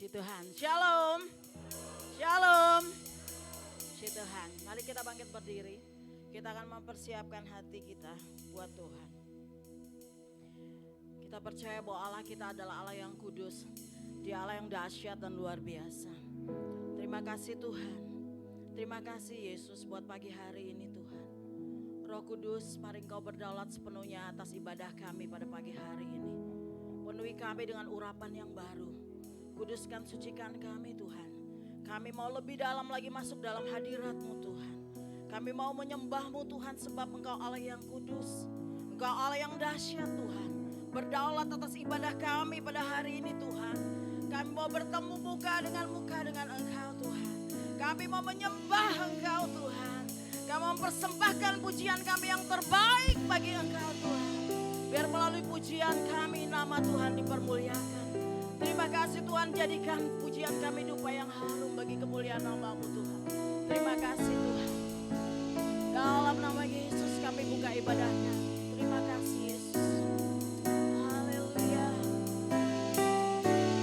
Puji Tuhan. Shalom. Shalom. Puji Tuhan. Mari kita bangkit berdiri. Kita akan mempersiapkan hati kita buat Tuhan. Kita percaya bahwa Allah kita adalah Allah yang kudus. Dia Allah yang dahsyat dan luar biasa. Terima kasih Tuhan. Terima kasih Yesus buat pagi hari ini Tuhan. Roh Kudus, mari Engkau berdaulat sepenuhnya atas ibadah kami pada pagi hari ini. Penuhi kami dengan urapan yang baru. Kuduskan, sucikan kami Tuhan. Kami mau lebih dalam lagi masuk dalam hadirat-Mu Tuhan. Kami mau menyembah-Mu Tuhan sebab Engkau Allah yang kudus. Engkau Allah yang dahsyat Tuhan. Berdaulat atas ibadah kami pada hari ini Tuhan. Kami mau bertemu muka dengan Engkau Tuhan. Kami mau menyembah Engkau Tuhan. Kami mempersembahkan pujian kami yang terbaik bagi Engkau Tuhan. Biar melalui pujian kami nama Tuhan dipermuliakan. Terima kasih Tuhan, jadikan pujian kami dupa yang harum bagi kemuliaan nama-Mu Tuhan. Terima kasih Tuhan. Dalam nama Yesus kami buka ibadahnya. Terima kasih Yesus. Haleluya. Di tengah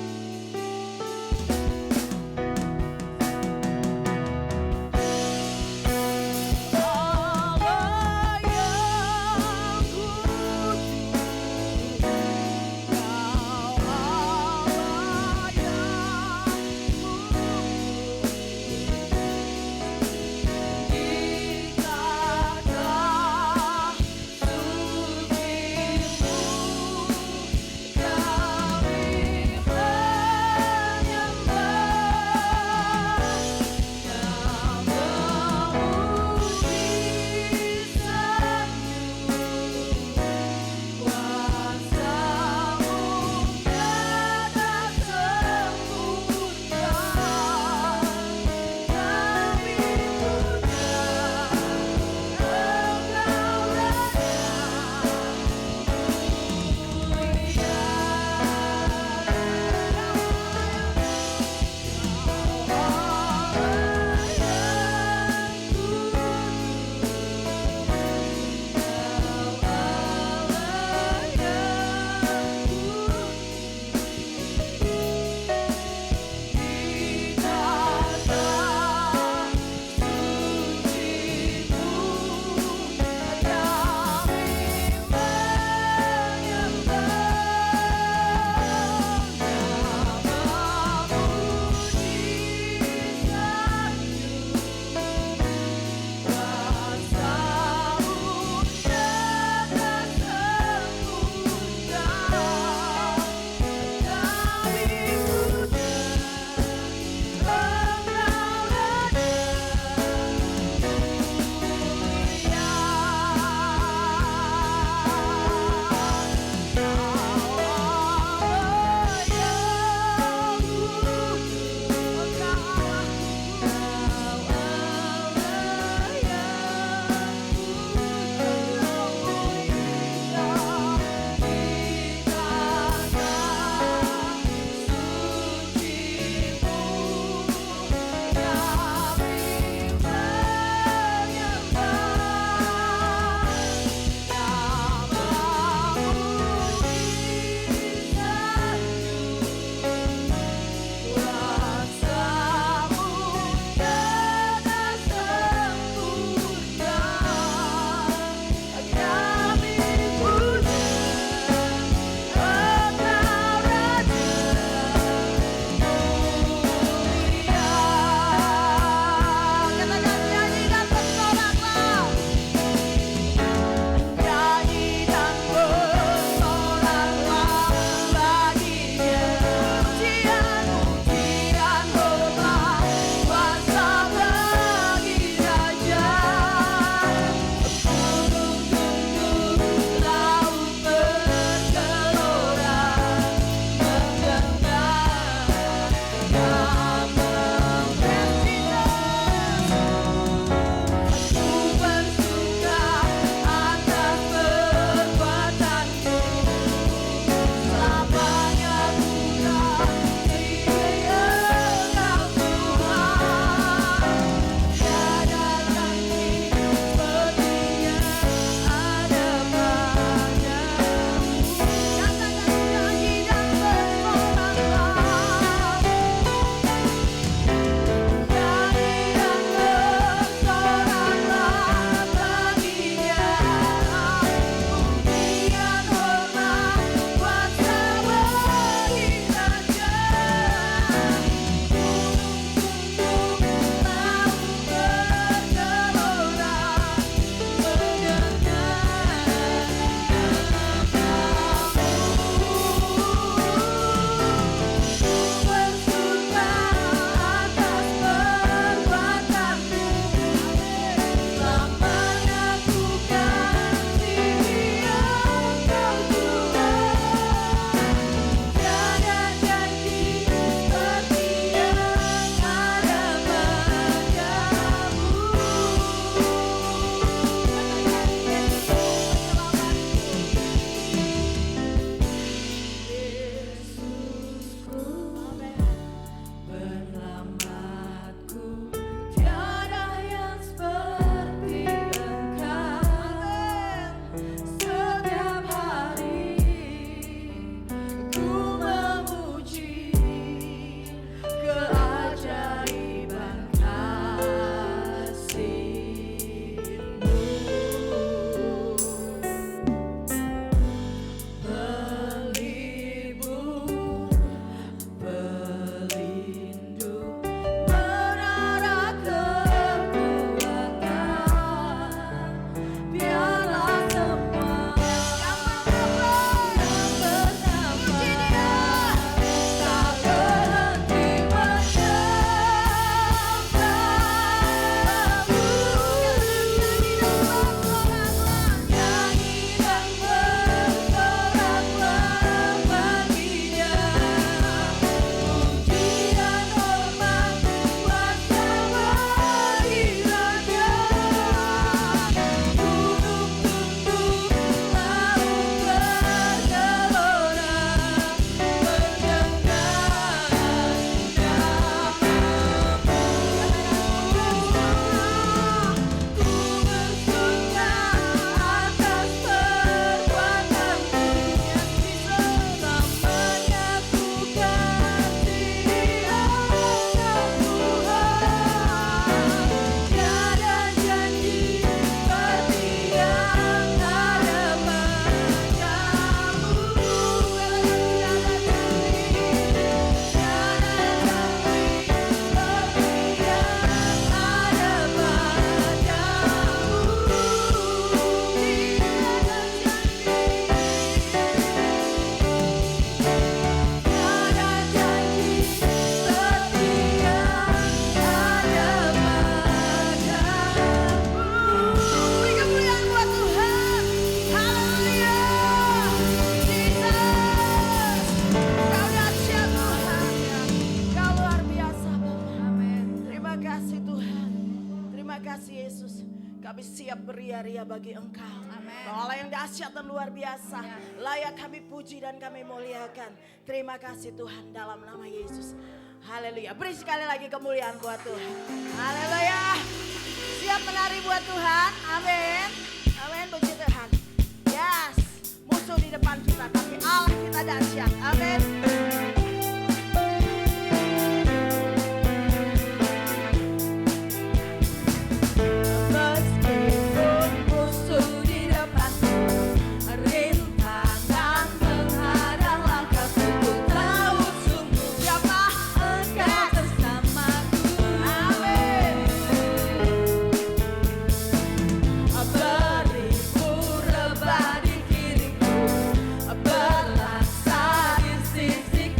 Kami siap beria-ria bagi Engkau. Amen. Engkau Allah yang dahsyat dan luar biasa. Layak kami puji dan kami muliakan. Terima kasih Tuhan dalam nama Yesus. Haleluya. Beri sekali lagi kemuliaan buat Tuhan. Haleluya. Siap menari buat Tuhan. Amin. Amin. Puji Tuhan. Yes. Musuh di depan kita, tapi Allah kita dahsyat. Amin. Meskipun musuh di depanku, rintangan menghadang langkahku, ku tahu sungguh siapa Engkau bersamaku. Amin. Beriku rebah di kiriku, berlaksa di sisiku.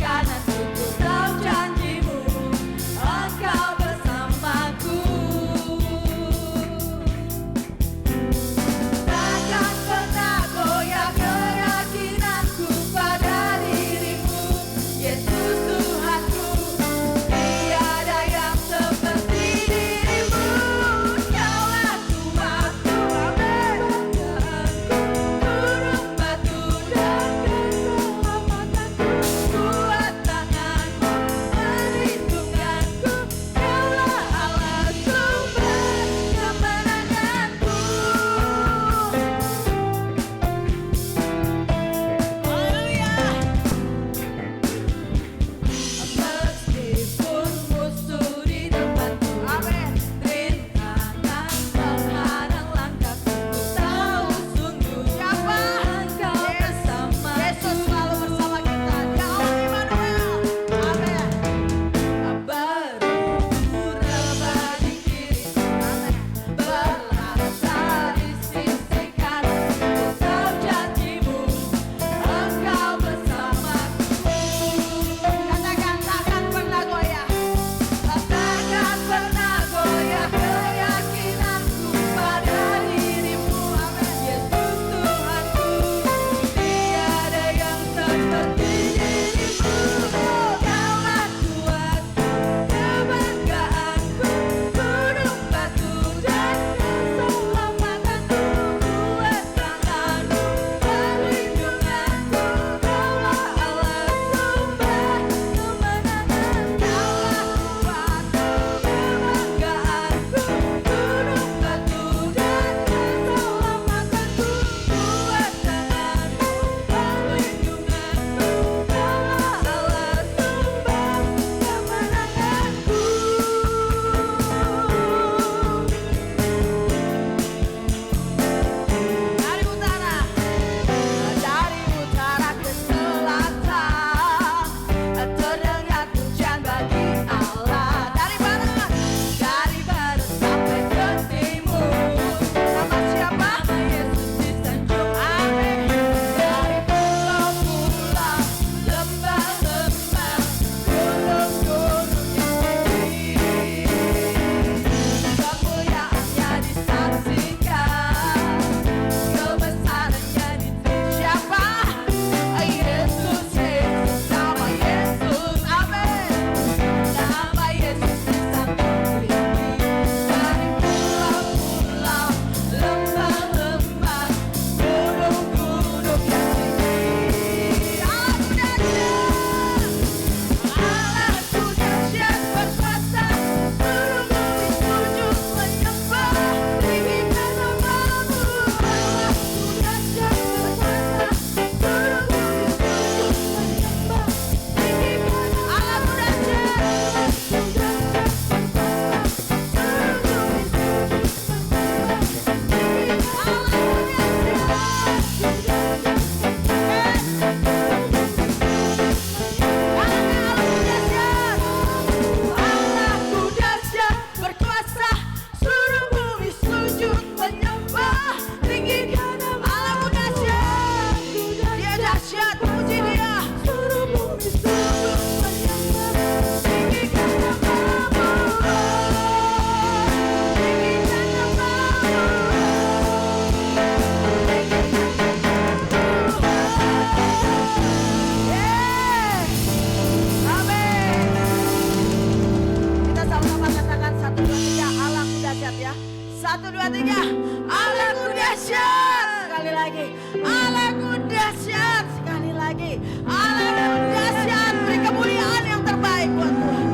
Allah yang dahsyat, beri kemuliaan yang terbaik buat Tuhan.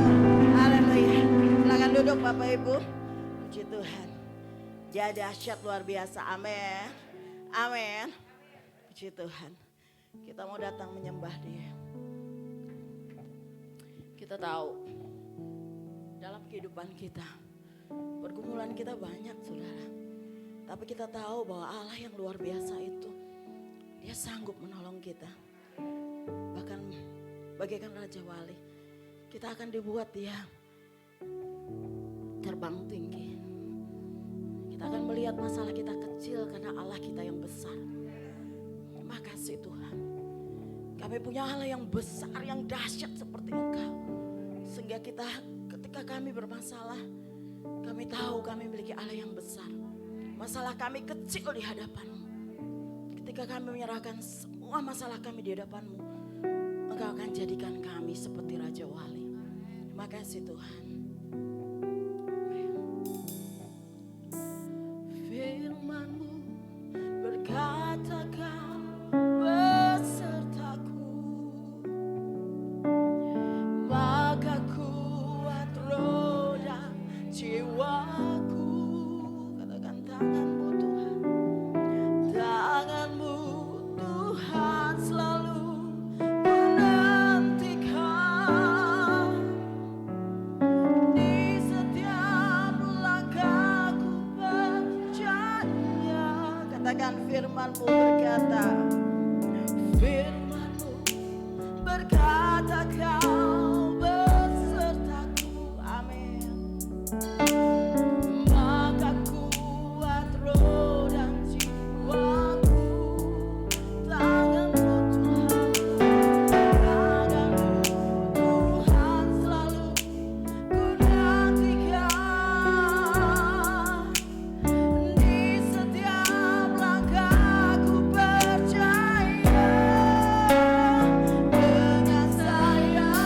Haleluya. Silakan duduk Bapak Ibu. Puji Tuhan. Dia dahsyat luar biasa. Amin. Amin. Puji Tuhan. Kita mau datang menyembah Dia. Kita tahu dalam kehidupan kita, pergumulan kita banyak saudara. Tapi kita tahu bahwa Allah yang luar biasa itu, Dia sanggup menolong kita. Bahkan bagaikan Raja Wali, kita akan dibuat Dia terbang tinggi. Kita akan melihat masalah kita kecil karena Allah kita yang besar. Terima kasih Tuhan. Kami punya Allah yang besar, yang dahsyat seperti Engkau. Sehingga ketika kami bermasalah, kami tahu kami memiliki Allah yang besar. Masalah kami kecil di hadapan-Mu. Ketika kami menyerahkan semua masalah kami di hadapan-Mu, Engkau akan jadikan kami seperti Raja Wali. Terima kasih Tuhan. Firman-Mu berkata Kau besertaku, maka kuat roda jiwaku. Katakan tangan-Mu Tuhan, tangan-Mu Tuhan selalu ku nantikan. Di setiap langkahku percaya. Katakan firman-Mu berkata, firman-Mu berkata Kau besertaku. Amin. Maka kuat roh dan jiwaku. Tangan-Mu Tuhan, tangan-Mu Tuhan selalu ku nantikan. Di setiap langkahku percaya dengan sayang.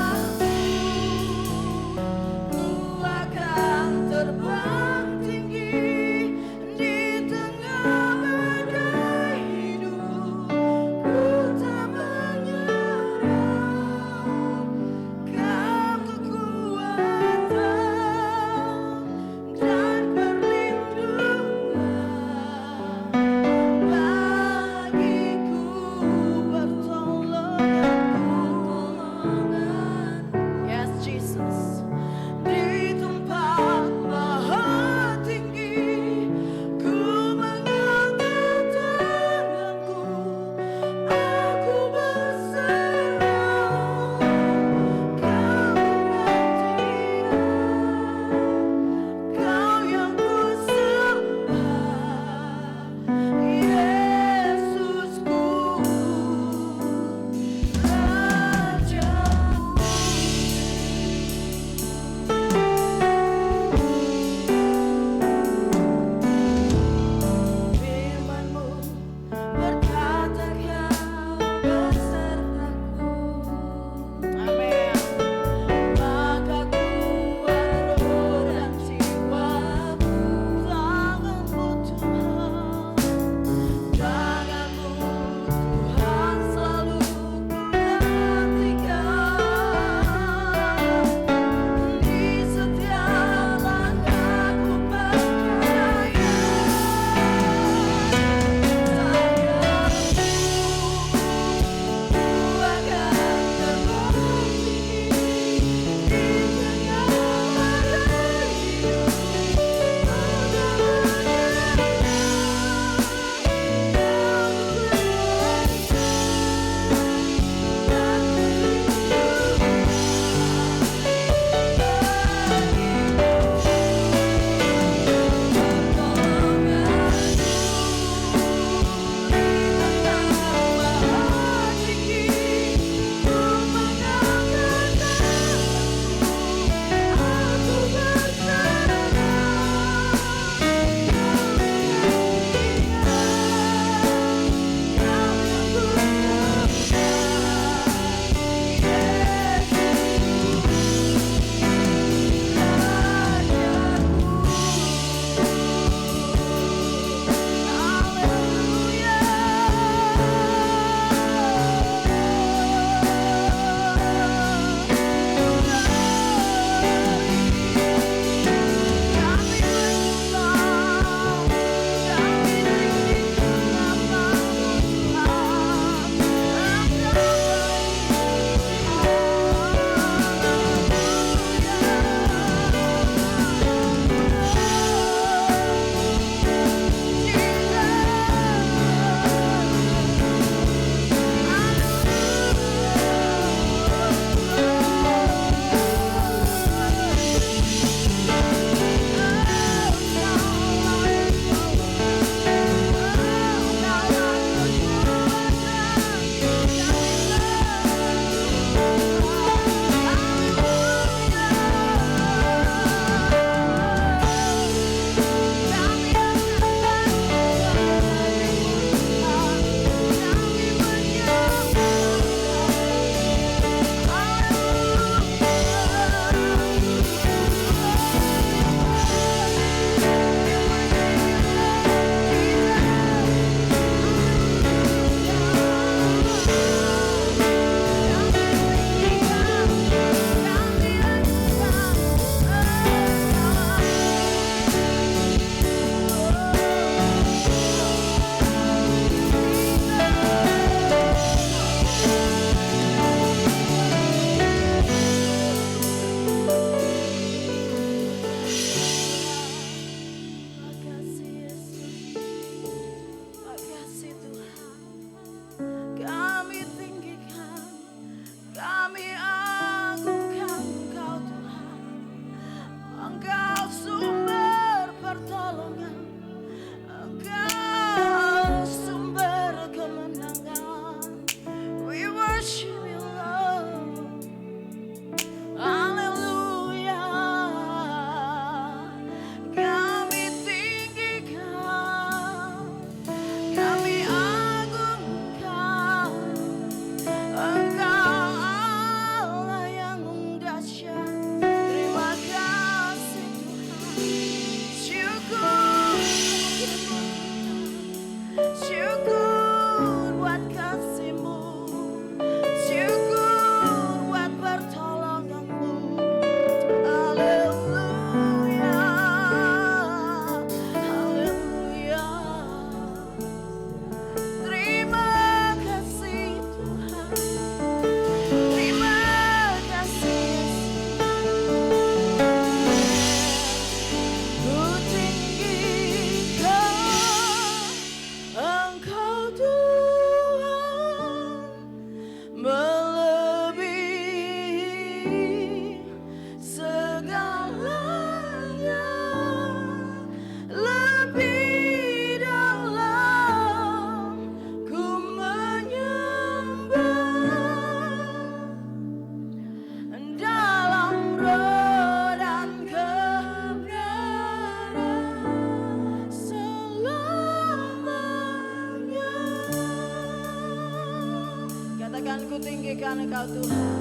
ku tinggikan Engkau Tuhan.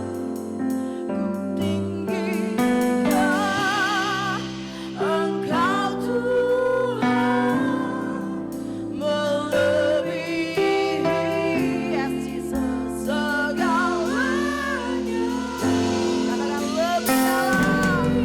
Ku tinggikan Engkau Tuhan, melebihi, yes Jesus, segalanya. Katakan lebih dalam.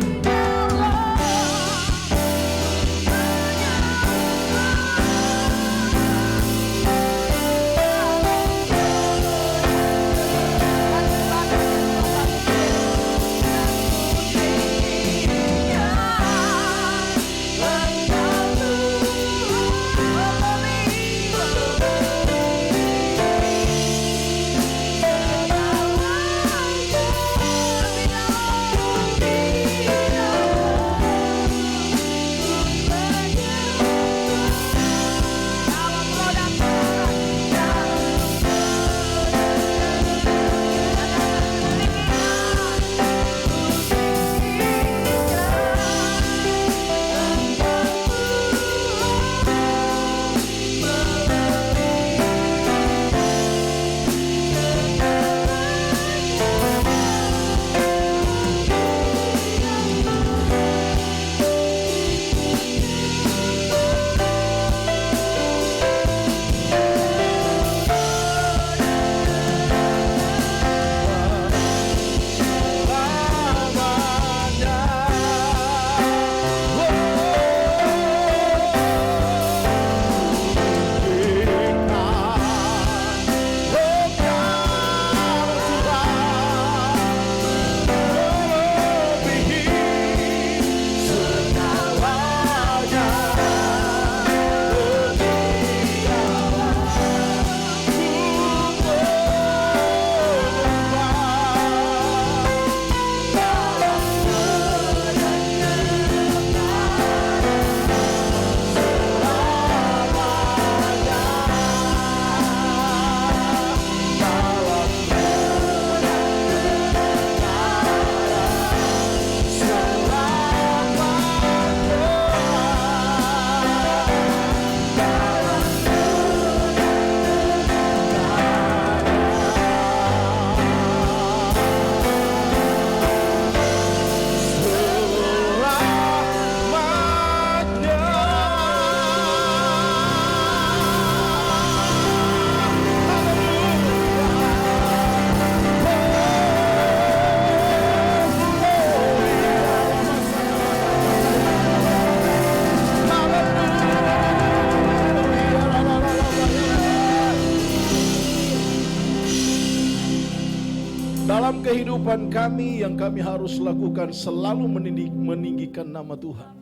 Dalam kehidupan kami yang kami harus lakukan selalu meninggikan nama Tuhan.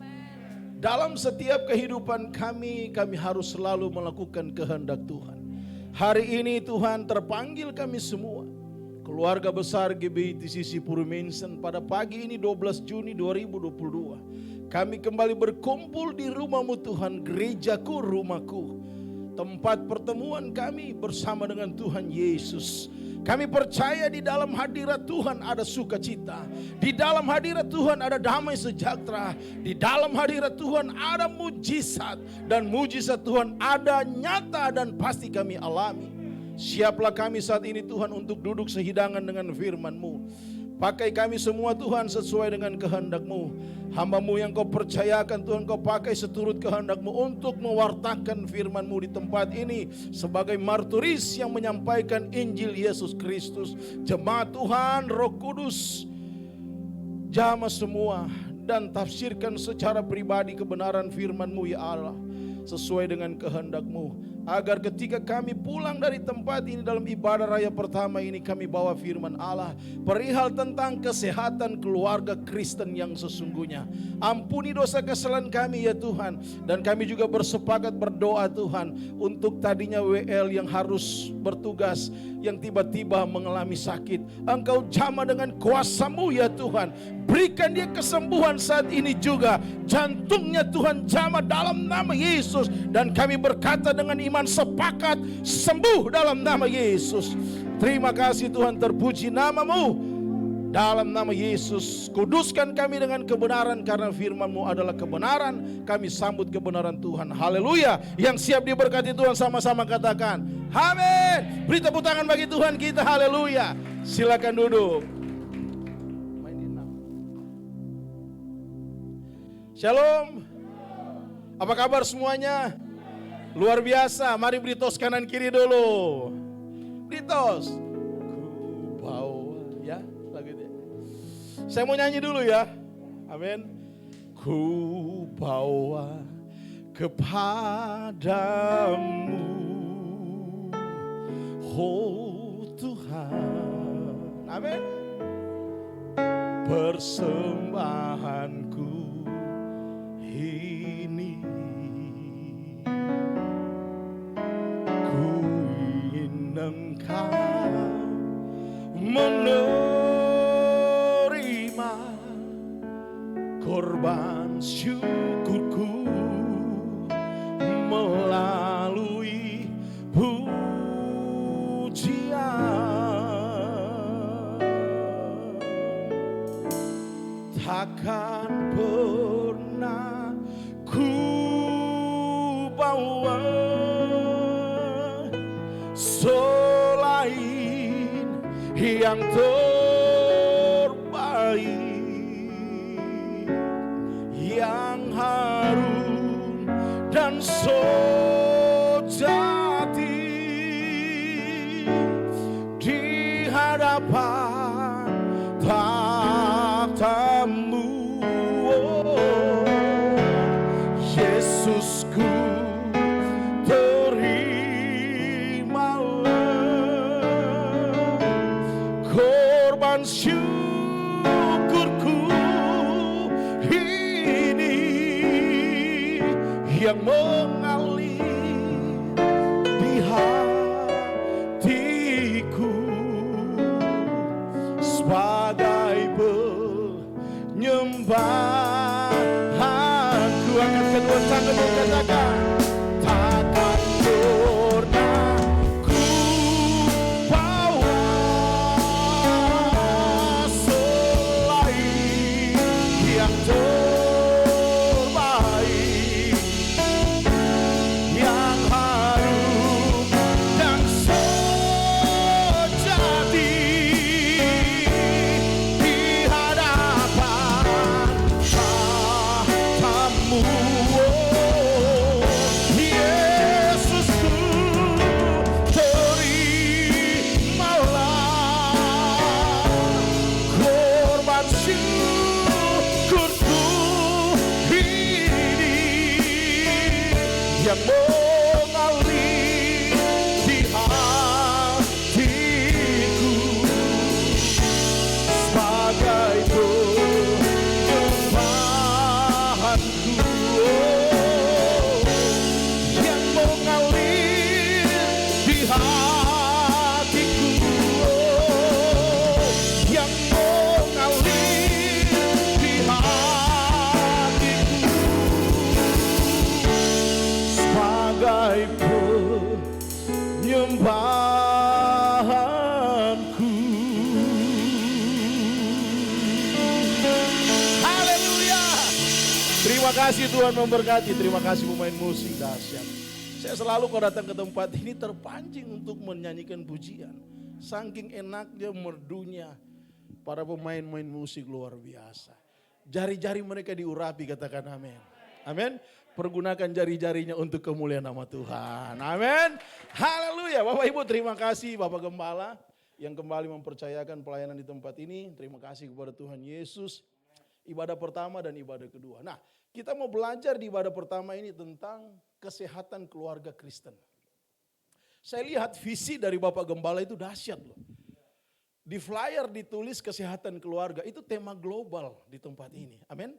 Dalam setiap kehidupan kami harus selalu melakukan kehendak Tuhan. Hari ini Tuhan terpanggil kami semua, keluarga besar GBI TCC Puri Mensen, pada pagi ini 12 Juni 2022. Kami kembali berkumpul di rumah-Mu Tuhan, gerejaku, rumahku. Tempat pertemuan kami bersama dengan Tuhan Yesus. Kami percaya di dalam hadirat Tuhan ada sukacita. Di dalam hadirat Tuhan ada damai sejahtera. Di dalam hadirat Tuhan ada mujizat. Dan mujizat Tuhan ada nyata dan pasti kami alami. Siaplah kami saat ini Tuhan untuk duduk sehidangan dengan firman-Mu. Pakai kami semua Tuhan sesuai dengan kehendak-Mu. Hamba-Mu yang Kau percayakan Tuhan, Kau pakai seturut kehendak-Mu untuk mewartakan firman-Mu di tempat ini sebagai marturis yang menyampaikan Injil Yesus Kristus. Jemaat Tuhan, Roh Kudus, jamah semua dan tafsirkan secara pribadi kebenaran firman-Mu ya Allah, sesuai dengan kehendak-Mu. Agar ketika kami pulang dari tempat ini dalam ibadah raya pertama ini, kami bawa firman Allah perihal tentang kesehatan keluarga Kristen yang sesungguhnya. Ampuni dosa kesalahan kami ya Tuhan. Dan kami juga bersepakat berdoa Tuhan untuk tadinya WL yang harus bertugas, yang tiba-tiba mengalami sakit. Engkau jamah dengan kuasa-Mu ya Tuhan. Berikan dia kesembuhan saat ini juga. Jantungnya Tuhan jamah dalam nama Yesus. Dan kami berkata dengan iman sepakat sembuh dalam nama Yesus. Terima kasih Tuhan, terpuji nama-Mu. Dalam nama Yesus, kuduskan kami dengan kebenaran karena firman-Mu adalah kebenaran. Kami sambut kebenaran Tuhan. Haleluya. Yang siap diberkati Tuhan sama-sama katakan, amin. Beri tepuk tangan bagi Tuhan kita. Haleluya. Silakan duduk. Shalom. Apa kabar semuanya? Luar biasa. Mari beri tos kanan kiri dulu. Beri tos. Ku bawa ya. Saya mau nyanyi dulu ya. Amin. Ku bawa kepadamu, oh Tuhan. Amin. Persembahanku ini, ku ingin Engkau menerima korban syukurku melalui pujian. Takkan pernah ku bawa selain yang terbaik, yang harum dan sejati di hadapan takhta-Mu. Yesusku, terimalah korban syukurku ini yang mengalir di hatiku sebagai penyembahanku. Angkat kedua tangan dan katakan, takkan pernah ku bawa selain yang terbaik, yang harum dan sejati di hadapan takhta-Mu. Yesusku, terimalah korban syukurku ini yang mengalir di hatiku sebagai penyembahanku, yang mengalir di hatiku, yang mengalir di hatiku sebagai penyembahanku. Haleluya. Terima kasih Tuhan memberkati. Terima kasih pemain musik dahsyat. Saya selalu kalau datang ke tempat ini terpancing untuk menyanyikan pujian. Saking enaknya, merdunya para pemain-pemain musik luar biasa. Jari-jari mereka diurapi, katakan amin. Amin. Pergunakan jari-jarinya untuk kemuliaan nama Tuhan. Amin. Haleluya. Bapak Ibu, terima kasih Bapak Gembala yang kembali mempercayakan pelayanan di tempat ini. Terima kasih kepada Tuhan Yesus. Ibadah pertama dan ibadah kedua. Nah, kita mau belajar di ibadah pertama ini tentang kesehatan keluarga Kristen. Saya lihat visi dari Bapak Gembala itu dahsyat loh. Di flyer ditulis kesehatan keluarga, itu tema global di tempat ini. Amin.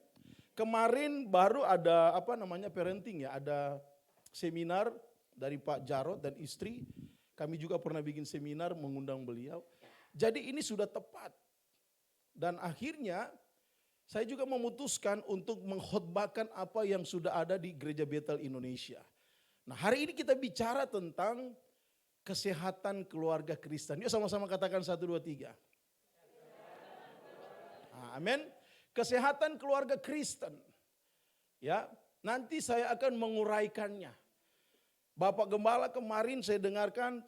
Kemarin baru ada parenting ya, ada seminar dari Pak Jarod dan istri. Kami juga pernah bikin seminar mengundang beliau. Jadi ini sudah tepat. Dan akhirnya saya juga memutuskan untuk mengkhotbahkan apa yang sudah ada di Gereja Bethel Indonesia. Nah, hari ini kita bicara tentang kesehatan keluarga Kristen. Yuk sama-sama katakan 1, 2, 3. Amin. Kesehatan keluarga Kristen. Ya, nanti saya akan menguraikannya. Bapak Gembala kemarin saya dengarkan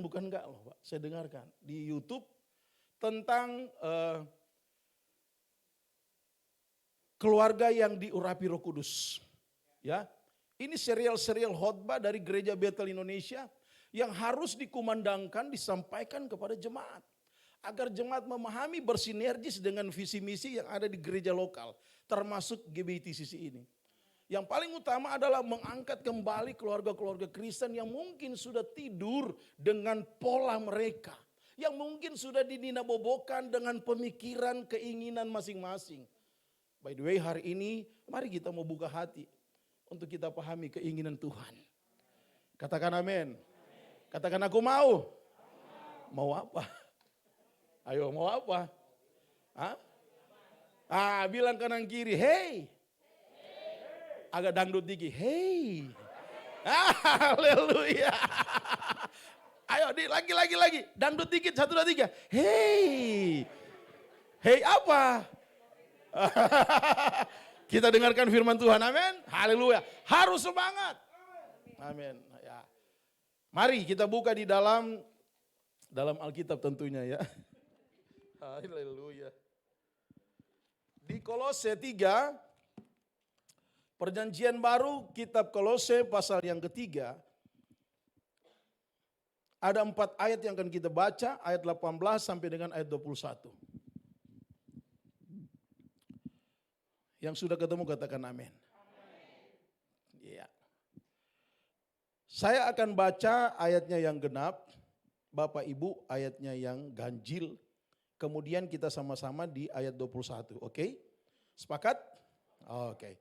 bukan enggak loh Pak, saya dengarkan di YouTube tentang keluarga yang diurapi Roh Kudus. Ya, ini serial-serial khotbah dari Gereja Bethel Indonesia yang harus dikumandangkan, disampaikan kepada jemaat. Agar jemaat memahami bersinergis dengan visi misi yang ada di gereja lokal, termasuk GBITCC ini. Yang paling utama adalah mengangkat kembali keluarga-keluarga Kristen yang mungkin sudah tidur dengan pola mereka. Yang mungkin sudah dininabobokan dengan pemikiran, keinginan masing-masing. By the way, hari ini mari kita mau buka hati untuk kita pahami keinginan Tuhan. Katakan amin. Katakan aku mau. Mau apa? Ayo mau apa? Hah? Bilang kanan kiri, hey. Agak dangdut dikit, hey. Haleluya. Ayo lagi. Dangdut dikit, 1, 2, 3. Hey. Hey apa? Kita dengarkan firman Tuhan, amin. Haleluya. Harus semangat. Amin. Ya. Mari kita buka di dalam Alkitab tentunya ya. Haleluya. Di Kolose 3, Perjanjian Baru, kitab Kolose pasal yang ketiga. Ada 4 ayat yang akan kita baca, ayat 18 sampai dengan ayat 21. Yang sudah ketemu katakan amin. Iya. Saya akan baca ayatnya yang genap, Bapak Ibu ayatnya yang ganjil. Kemudian kita sama-sama di ayat 21, oke? Sepakat? Oke.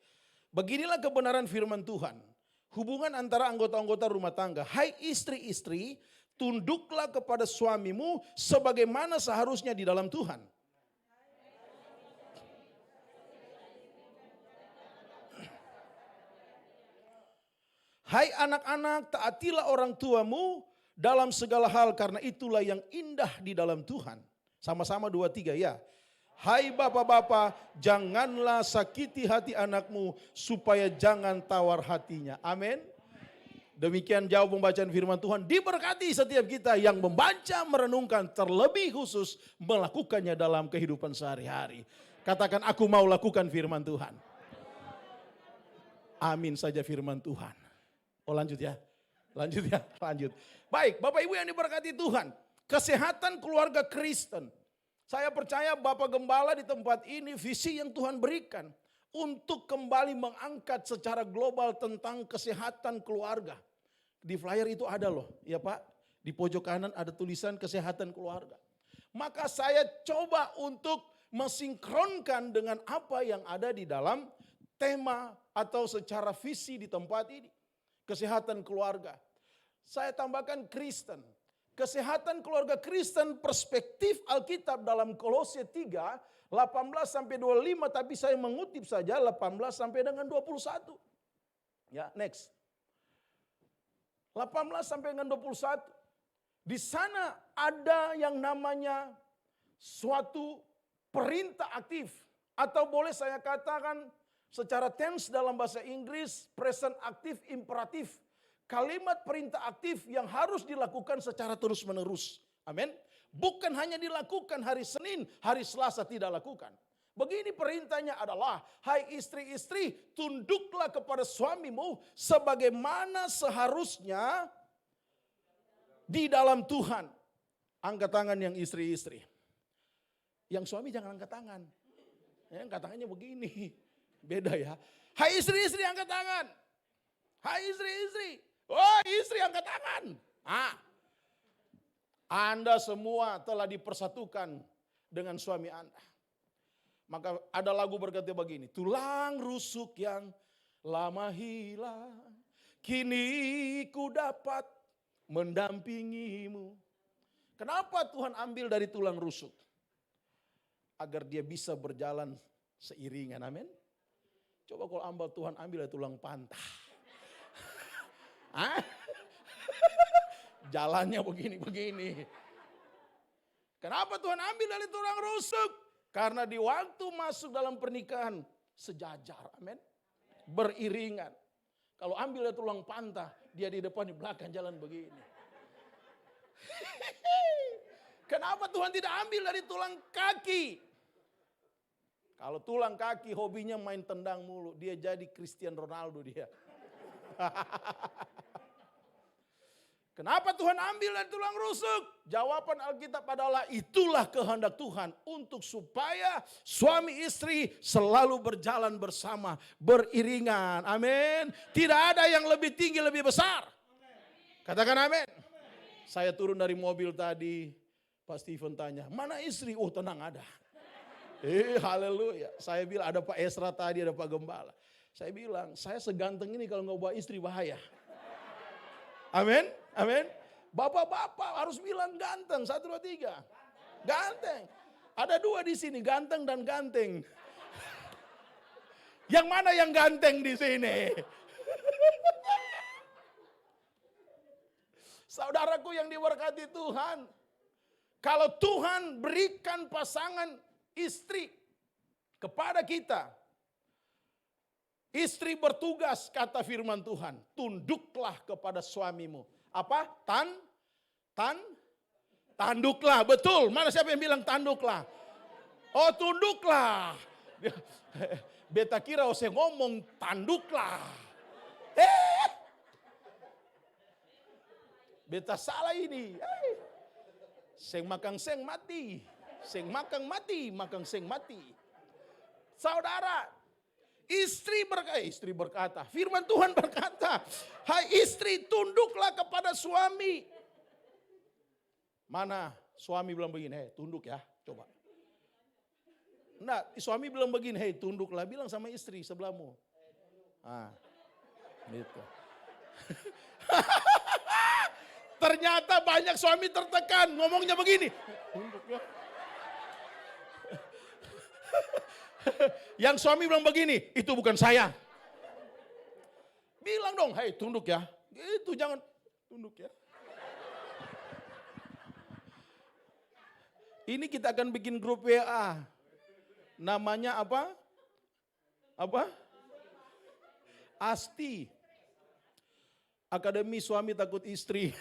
Beginilah kebenaran firman Tuhan. Hubungan antara anggota-anggota rumah tangga. Hai istri-istri, tunduklah kepada suamimu sebagaimana seharusnya di dalam Tuhan. Hai anak-anak, taatilah orang tuamu dalam segala hal karena itulah yang indah di dalam Tuhan. Sama-sama 2, 3 ya. Hai bapak-bapak, janganlah sakiti hati anakmu supaya jangan tawar hatinya. Amin. Demikian jauh pembacaan firman Tuhan. Diberkati setiap kita yang membaca, merenungkan, terlebih khusus melakukannya dalam kehidupan sehari-hari. Katakan aku mau lakukan firman Tuhan. Amin saja firman Tuhan. Oh lanjut ya. Lanjut. Baik, Bapak Ibu yang diberkati Tuhan. Kesehatan keluarga Kristen. Saya percaya Bapak Gembala di tempat ini visi yang Tuhan berikan untuk kembali mengangkat secara global tentang kesehatan keluarga. Di flyer itu ada loh, ya Pak. Di pojok kanan ada tulisan kesehatan keluarga. Maka saya coba untuk mensinkronkan dengan apa yang ada di dalam tema atau secara visi di tempat ini. Kesehatan keluarga. Saya tambahkan Kristen. Kesehatan keluarga Kristen perspektif Alkitab dalam Kolose 3, 18 sampai 25, tapi saya mengutip saja 18 sampai dengan 21. Ya, next. 18 sampai dengan 21. Di sana ada yang namanya suatu perintah aktif. Atau boleh saya katakan secara tense dalam bahasa Inggris, present aktif imperatif. Kalimat perintah aktif yang harus dilakukan secara terus-menerus. Amin. Bukan hanya dilakukan hari Senin, hari Selasa tidak lakukan. Begini perintahnya adalah, hai istri-istri, tunduklah kepada suamimu sebagaimana seharusnya di dalam Tuhan. Angkat tangan yang istri-istri. Yang suami jangan angkat tangan. Ya, angkat tangannya begini. Beda ya. Hai istri-istri angkat tangan. Hai istri-istri. Oh istri angkat tangan. Anda semua telah dipersatukan dengan suami Anda. Maka ada lagu berkata begini. Tulang rusuk yang lama hilang. Kini ku dapat mendampingimu. Kenapa Tuhan ambil dari tulang rusuk? Agar dia bisa berjalan seiringan. Amin. Coba kalau Tuhan ambil dari tulang pantah. Jalannya begini-begini. Kenapa Tuhan ambil dari tulang rusuk? Karena di waktu masuk dalam pernikahan sejajar, amin. Beriringan. Kalau ambil dari tulang pantat, dia di depan, di belakang jalan begini. Kenapa Tuhan tidak ambil dari tulang kaki? Kalau tulang kaki hobinya main tendang mulu, dia jadi Cristiano Ronaldo dia. Kenapa Tuhan ambil dari tulang rusuk? Jawaban Alkitab adalah itulah kehendak Tuhan untuk supaya suami istri selalu berjalan bersama, beriringan. Amin. Tidak ada yang lebih tinggi, lebih besar. Katakan amin. Saya turun dari mobil tadi, Pak Steven tanya, mana istri? Oh tenang ada. Haleluya. Saya bilang ada Pak Esra tadi, ada Pak Gembala. Saya bilang, saya seganteng ini kalau nggak bawa istri bahaya. Amin, amin. Bapak-bapak harus bilang ganteng, 1, 2, 3. Ganteng. Ada 2 di sini, ganteng dan ganteng. Yang mana yang ganteng di sini? Saudaraku yang diberkati Tuhan. Kalau Tuhan berikan pasangan istri kepada kita. Istri bertugas, kata firman Tuhan, tunduklah kepada suamimu. Apa? Tanduklah, betul. Mana siapa yang bilang tanduklah? Oh tunduklah. Beta kira saya ngomong tanduklah. Beta salah ini. Seng makang seng mati. Seng makang mati, makang seng mati. Saudara, istri berkata, firman Tuhan berkata, hai istri tunduklah kepada suami. Mana suami bilang begini, hei tunduk ya, coba. Nah, suami bilang begini, hei tunduklah, bilang sama istri sebelahmu. Ah, gitu. Ternyata banyak suami tertekan, ngomongnya begini. Tunduk ya. Yang suami bilang begini, itu bukan saya. Bilang dong, hei tunduk ya. Itu jangan tunduk ya. Ini kita akan bikin grup WA. Namanya apa? Apa? Asti. Akademi Suami Takut Istri.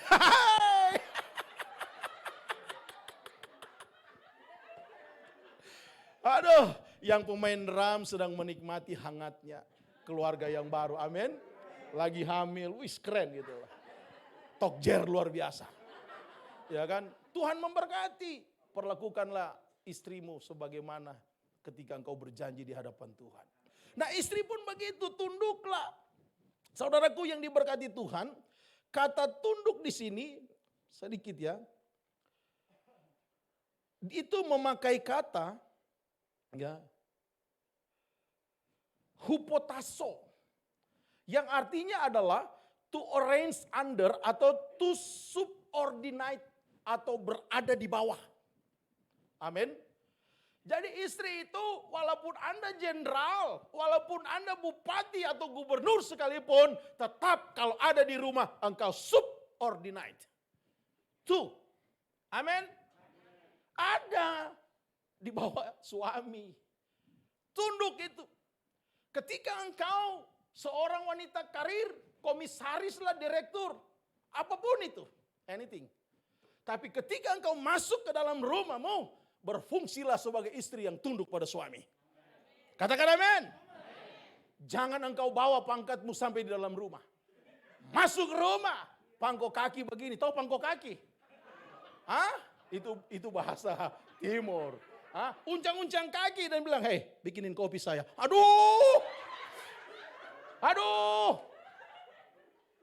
Aduh, yang pemain drum sedang menikmati hangatnya keluarga yang baru. Amin. Lagi hamil, wis keren gitu lah. Tokjer luar biasa. Ya kan? Tuhan memberkati. Perlakukanlah istrimu sebagaimana ketika engkau berjanji di hadapan Tuhan. Nah, istri pun begitu, tunduklah. Saudaraku yang diberkati Tuhan, kata tunduk di sini sedikit ya. Itu memakai kata ya, hupotasso, yang artinya adalah to arrange under atau to subordinate atau berada di bawah. Amin. Jadi istri itu walaupun Anda jenderal, walaupun Anda bupati atau gubernur sekalipun, tetap kalau ada di rumah engkau subordinate. Tuh. Amin. Ada di bawah suami. Tunduk itu. Ketika engkau seorang wanita karir, komisaris lah, direktur, apapun itu, anything. Tapi ketika engkau masuk ke dalam rumahmu, berfungsilah sebagai istri yang tunduk pada suami. Katakan amin. Jangan engkau bawa pangkatmu sampai di dalam rumah. Masuk rumah, pangkok kaki begini. Tahu pangkok kaki? Hah? Itu bahasa timur. Hah? Uncang-uncang kaki dan bilang, hei bikinin kopi saya. Aduh. Aduh.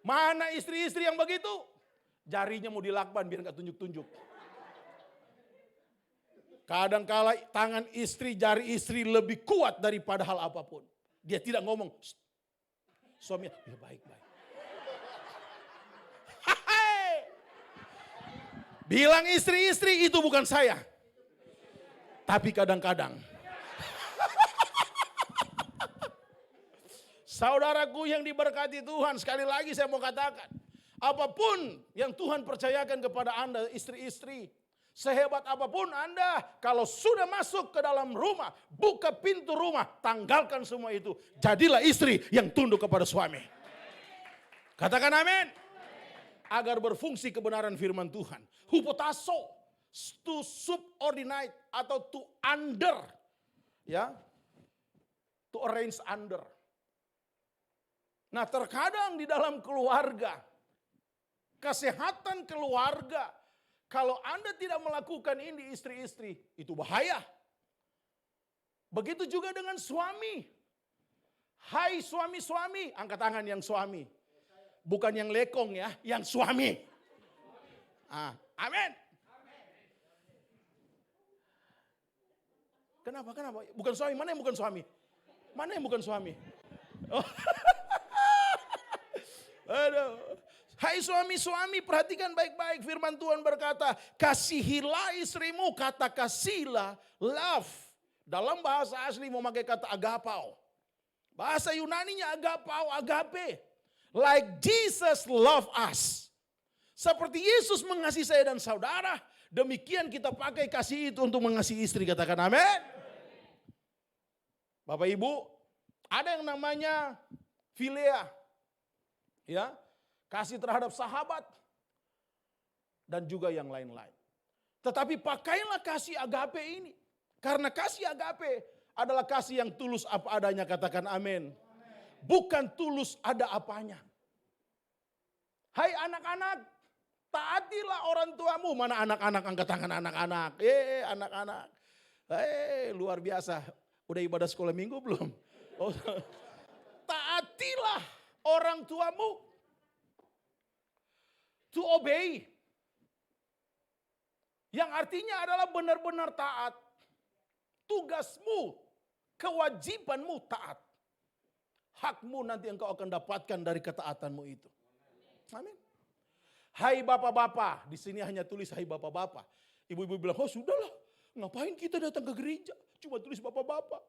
Mana istri-istri yang begitu? Jarinya mau dilakban biar gak tunjuk-tunjuk. Kadang-kala tangan istri, jari istri lebih kuat daripada hal apapun. Dia tidak ngomong. Suaminya, ya baik-baik. Bilang istri-istri itu bukan saya. Tapi kadang-kadang. Saudaraku yang diberkati Tuhan, sekali lagi saya mau katakan. Apapun yang Tuhan percayakan kepada Anda istri-istri. Sehebat apapun Anda, kalau sudah masuk ke dalam rumah, buka pintu rumah, tanggalkan semua itu. Jadilah istri yang tunduk kepada suami. Katakan amin. Agar berfungsi kebenaran firman Tuhan. Hupotasso, to subordinate atau to under. Ya, to arrange under. Nah, terkadang di dalam keluarga, kesehatan keluarga, kalau Anda tidak melakukan ini istri-istri, itu bahaya. Begitu juga dengan suami. Hai suami-suami, angkat tangan yang suami. Bukan yang lekong ya, yang suami. Amin. Kenapa? Bukan suami, mana yang bukan suami? Mana yang bukan suami? Oh. Aduh. Hai suami-suami, perhatikan baik-baik, firman Tuhan berkata, kasihilah istrimu, kata kasihlah, love. Dalam bahasa asli memakai kata agapao. Bahasa Yunaninya agapao, agape. Like Jesus love us. Seperti Yesus mengasihi saya dan saudara, demikian kita pakai kasih itu untuk mengasihi istri, katakan amin. Bapak Ibu, ada yang namanya philia. Ya. Kasih terhadap sahabat, dan juga yang lain-lain. Tetapi pakailah kasih agape ini. Karena kasih agape adalah kasih yang tulus apa adanya, katakan amin. Bukan tulus ada apanya. Hai anak-anak, taatilah orang tuamu. Mana anak-anak, angkat tangan anak-anak. Anak-anak. Luar biasa. Udah ibadah sekolah minggu belum? Oh. Taatilah orang tuamu. To obey. Yang artinya adalah benar-benar taat. Tugasmu, kewajibanmu taat. Hakmu nanti engkau akan dapatkan dari ketaatanmu itu. Amin. Hai bapak-bapak, di sini hanya tulis hai bapak-bapak. Ibu-ibu bilang, oh sudahlah, ngapain kita datang ke gereja? Cuma tulis bapak-bapak.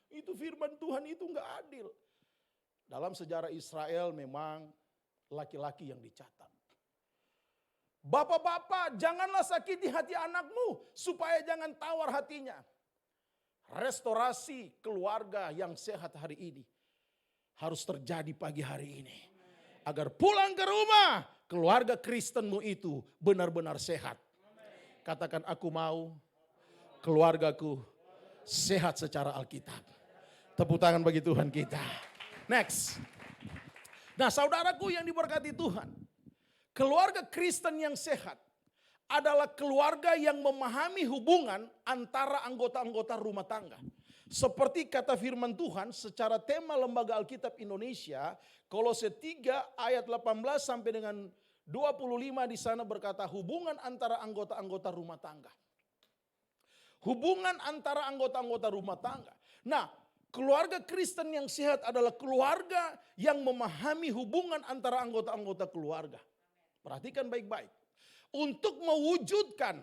Itu firman Tuhan itu enggak adil. Dalam sejarah Israel memang laki-laki yang dicatat. Bapak-bapak, janganlah sakiti hati anakmu supaya jangan tawar hatinya. Restorasi keluarga yang sehat hari ini harus terjadi pagi hari ini. Agar pulang ke rumah, keluarga Kristenmu itu benar-benar sehat. Katakan, aku mau keluargaku sehat secara Alkitab. Tepuk tangan bagi Tuhan kita. Next. Nah, saudaraku yang diberkati Tuhan. Keluarga Kristen yang sehat adalah keluarga yang memahami hubungan antara anggota-anggota rumah tangga. Seperti kata firman Tuhan secara tema Lembaga Alkitab Indonesia, Kolose 3 ayat 18 sampai dengan 25 di sana berkata hubungan antara anggota-anggota rumah tangga. Hubungan antara anggota-anggota rumah tangga. Nah, keluarga Kristen yang sehat adalah keluarga yang memahami hubungan antara anggota-anggota keluarga. Perhatikan baik-baik. Untuk mewujudkan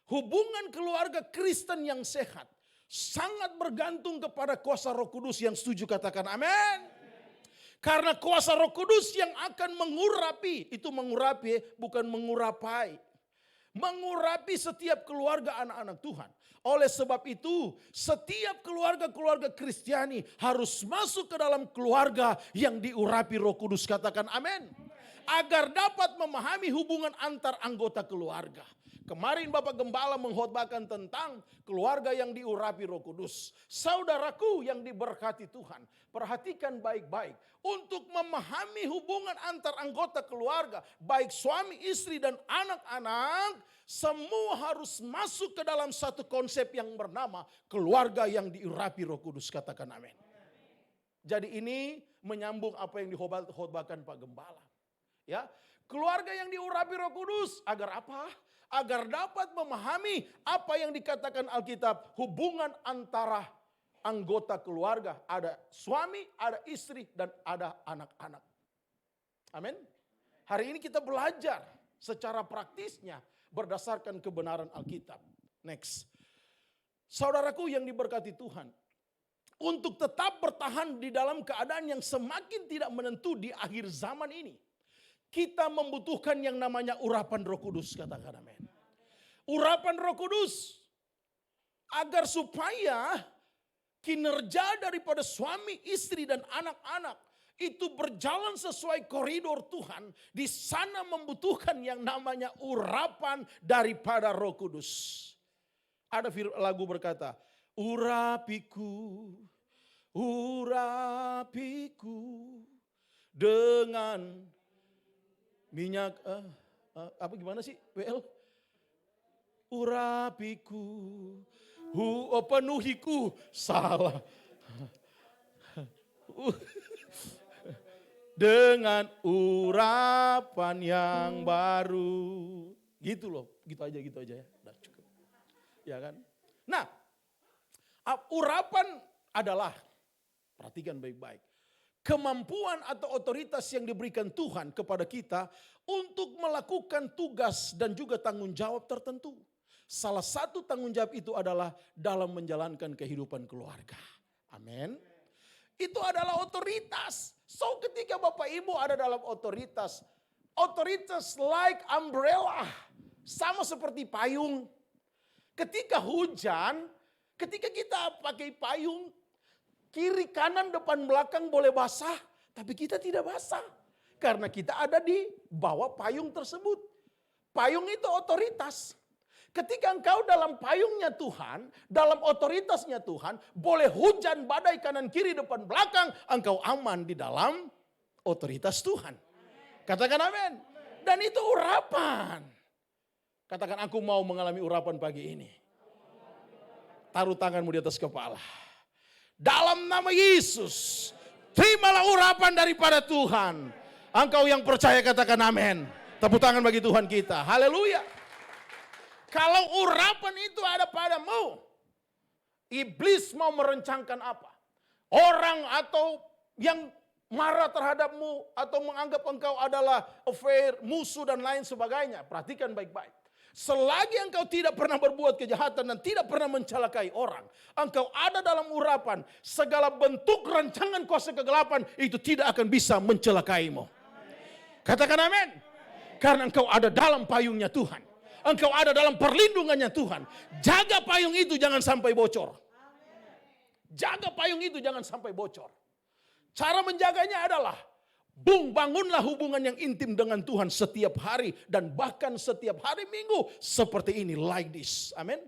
hubungan keluarga Kristen yang sehat, sangat bergantung kepada kuasa Roh Kudus yang setuju, katakan amin. Karena kuasa Roh Kudus yang akan mengurapi, itu mengurapi bukan mengurapai. Mengurapi setiap keluarga anak-anak Tuhan. Oleh sebab itu, setiap keluarga-keluarga Kristiani harus masuk ke dalam keluarga yang diurapi Roh Kudus, katakan amin. Agar dapat memahami hubungan antar anggota keluarga. Kemarin Bapak Gembala mengkhotbahkan tentang keluarga yang diurapi Roh Kudus. Saudaraku yang diberkati Tuhan, perhatikan baik-baik. Untuk memahami hubungan antar anggota keluarga, baik suami, istri dan anak-anak, semua harus masuk ke dalam satu konsep yang bernama keluarga yang diurapi Roh Kudus, katakan amin. Jadi ini menyambung apa yang dikhotbahkan Pak Gembala. Ya, keluarga yang diurapi Roh Kudus agar apa? Agar dapat memahami apa yang dikatakan Alkitab, hubungan antara anggota keluarga, ada suami, ada istri dan ada anak-anak. Amin. Hari ini kita belajar secara praktisnya berdasarkan kebenaran Alkitab. Next. Saudaraku yang diberkati Tuhan, untuk tetap bertahan di dalam keadaan yang semakin tidak menentu di akhir zaman ini, kita membutuhkan yang namanya urapan Roh Kudus, katakan amin. urapan Roh Kudus. Agar supaya kinerja daripada suami, istri dan anak-anak itu berjalan sesuai koridor Tuhan. Di sana membutuhkan yang namanya urapan daripada Roh Kudus. Ada lagu berkata, urapiku dengan minyak, apa gimana sih WL? Urapiku, penuhiku, salah. Dengan urapan yang baru. Gitu loh, gitu aja ya. Udah cukup. Ya kan? Nah, urapan adalah, perhatikan baik-baik, kemampuan atau otoritas yang diberikan Tuhan kepada kita untuk melakukan tugas dan juga tanggung jawab tertentu. Salah satu tanggung jawab itu adalah dalam menjalankan kehidupan keluarga. Amin. Itu adalah otoritas. So ketika Bapak Ibu ada dalam otoritas like umbrella, sama seperti payung. Ketika hujan, ketika kita pakai payung, kiri, kanan, depan, belakang boleh basah, tapi kita tidak basah. Karena kita ada di bawah payung tersebut. Payung itu otoritas. Ketika engkau dalam payungnya Tuhan, dalam otoritasnya Tuhan, boleh hujan, badai, kanan, kiri, depan, belakang, engkau aman di dalam otoritas Tuhan. Katakan amin. Dan itu urapan. Katakan, aku mau mengalami urapan pagi ini. Taruh tanganmu di atas kepala. Dalam nama Yesus, terimalah urapan daripada Tuhan. Engkau yang percaya katakan amin. Tepuk tangan bagi Tuhan kita. Haleluya. Kalau urapan itu ada padamu, iblis mau merencangkan apa? Orang atau yang marah terhadapmu atau menganggap engkau adalah affair, musuh dan lain sebagainya. Perhatikan baik-baik. Selagi engkau tidak pernah berbuat kejahatan dan tidak pernah mencelakai orang, engkau ada dalam urapan, segala bentuk rancangan kuasa kegelapan itu tidak akan bisa mencelakaimu. Katakan amin. Karena engkau ada dalam payungnya Tuhan. Engkau ada dalam perlindungannya Tuhan. Jaga payung itu jangan sampai bocor. Jaga payung itu jangan sampai bocor. Cara menjaganya adalah bangunlah hubungan yang intim dengan Tuhan setiap hari dan bahkan setiap hari Minggu seperti ini, like this. Amin.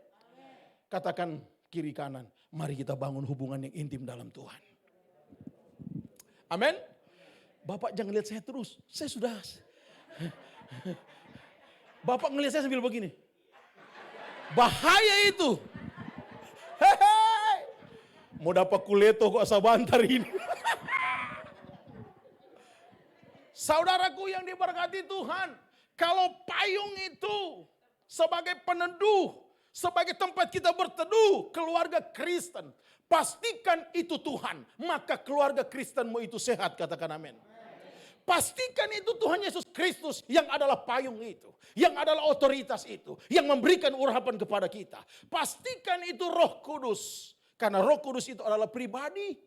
Katakan kiri kanan, mari kita bangun hubungan yang intim dalam Tuhan. Amin. Bapak jangan lihat saya terus, saya sudah. Bapak ngelihat saya sambil begini. Bahaya itu. Hehehe. Mau dapat kuleto kok sabantar ini. Saudaraku yang diberkati Tuhan. Kalau payung itu sebagai peneduh, sebagai tempat kita berteduh, keluarga Kristen. Pastikan itu Tuhan. Maka keluarga Kristenmu itu sehat, katakan amin. Pastikan itu Tuhan Yesus Kristus yang adalah payung itu. Yang adalah otoritas itu. Yang memberikan urapan kepada kita. Pastikan itu Roh Kudus. Karena Roh Kudus itu adalah pribadi.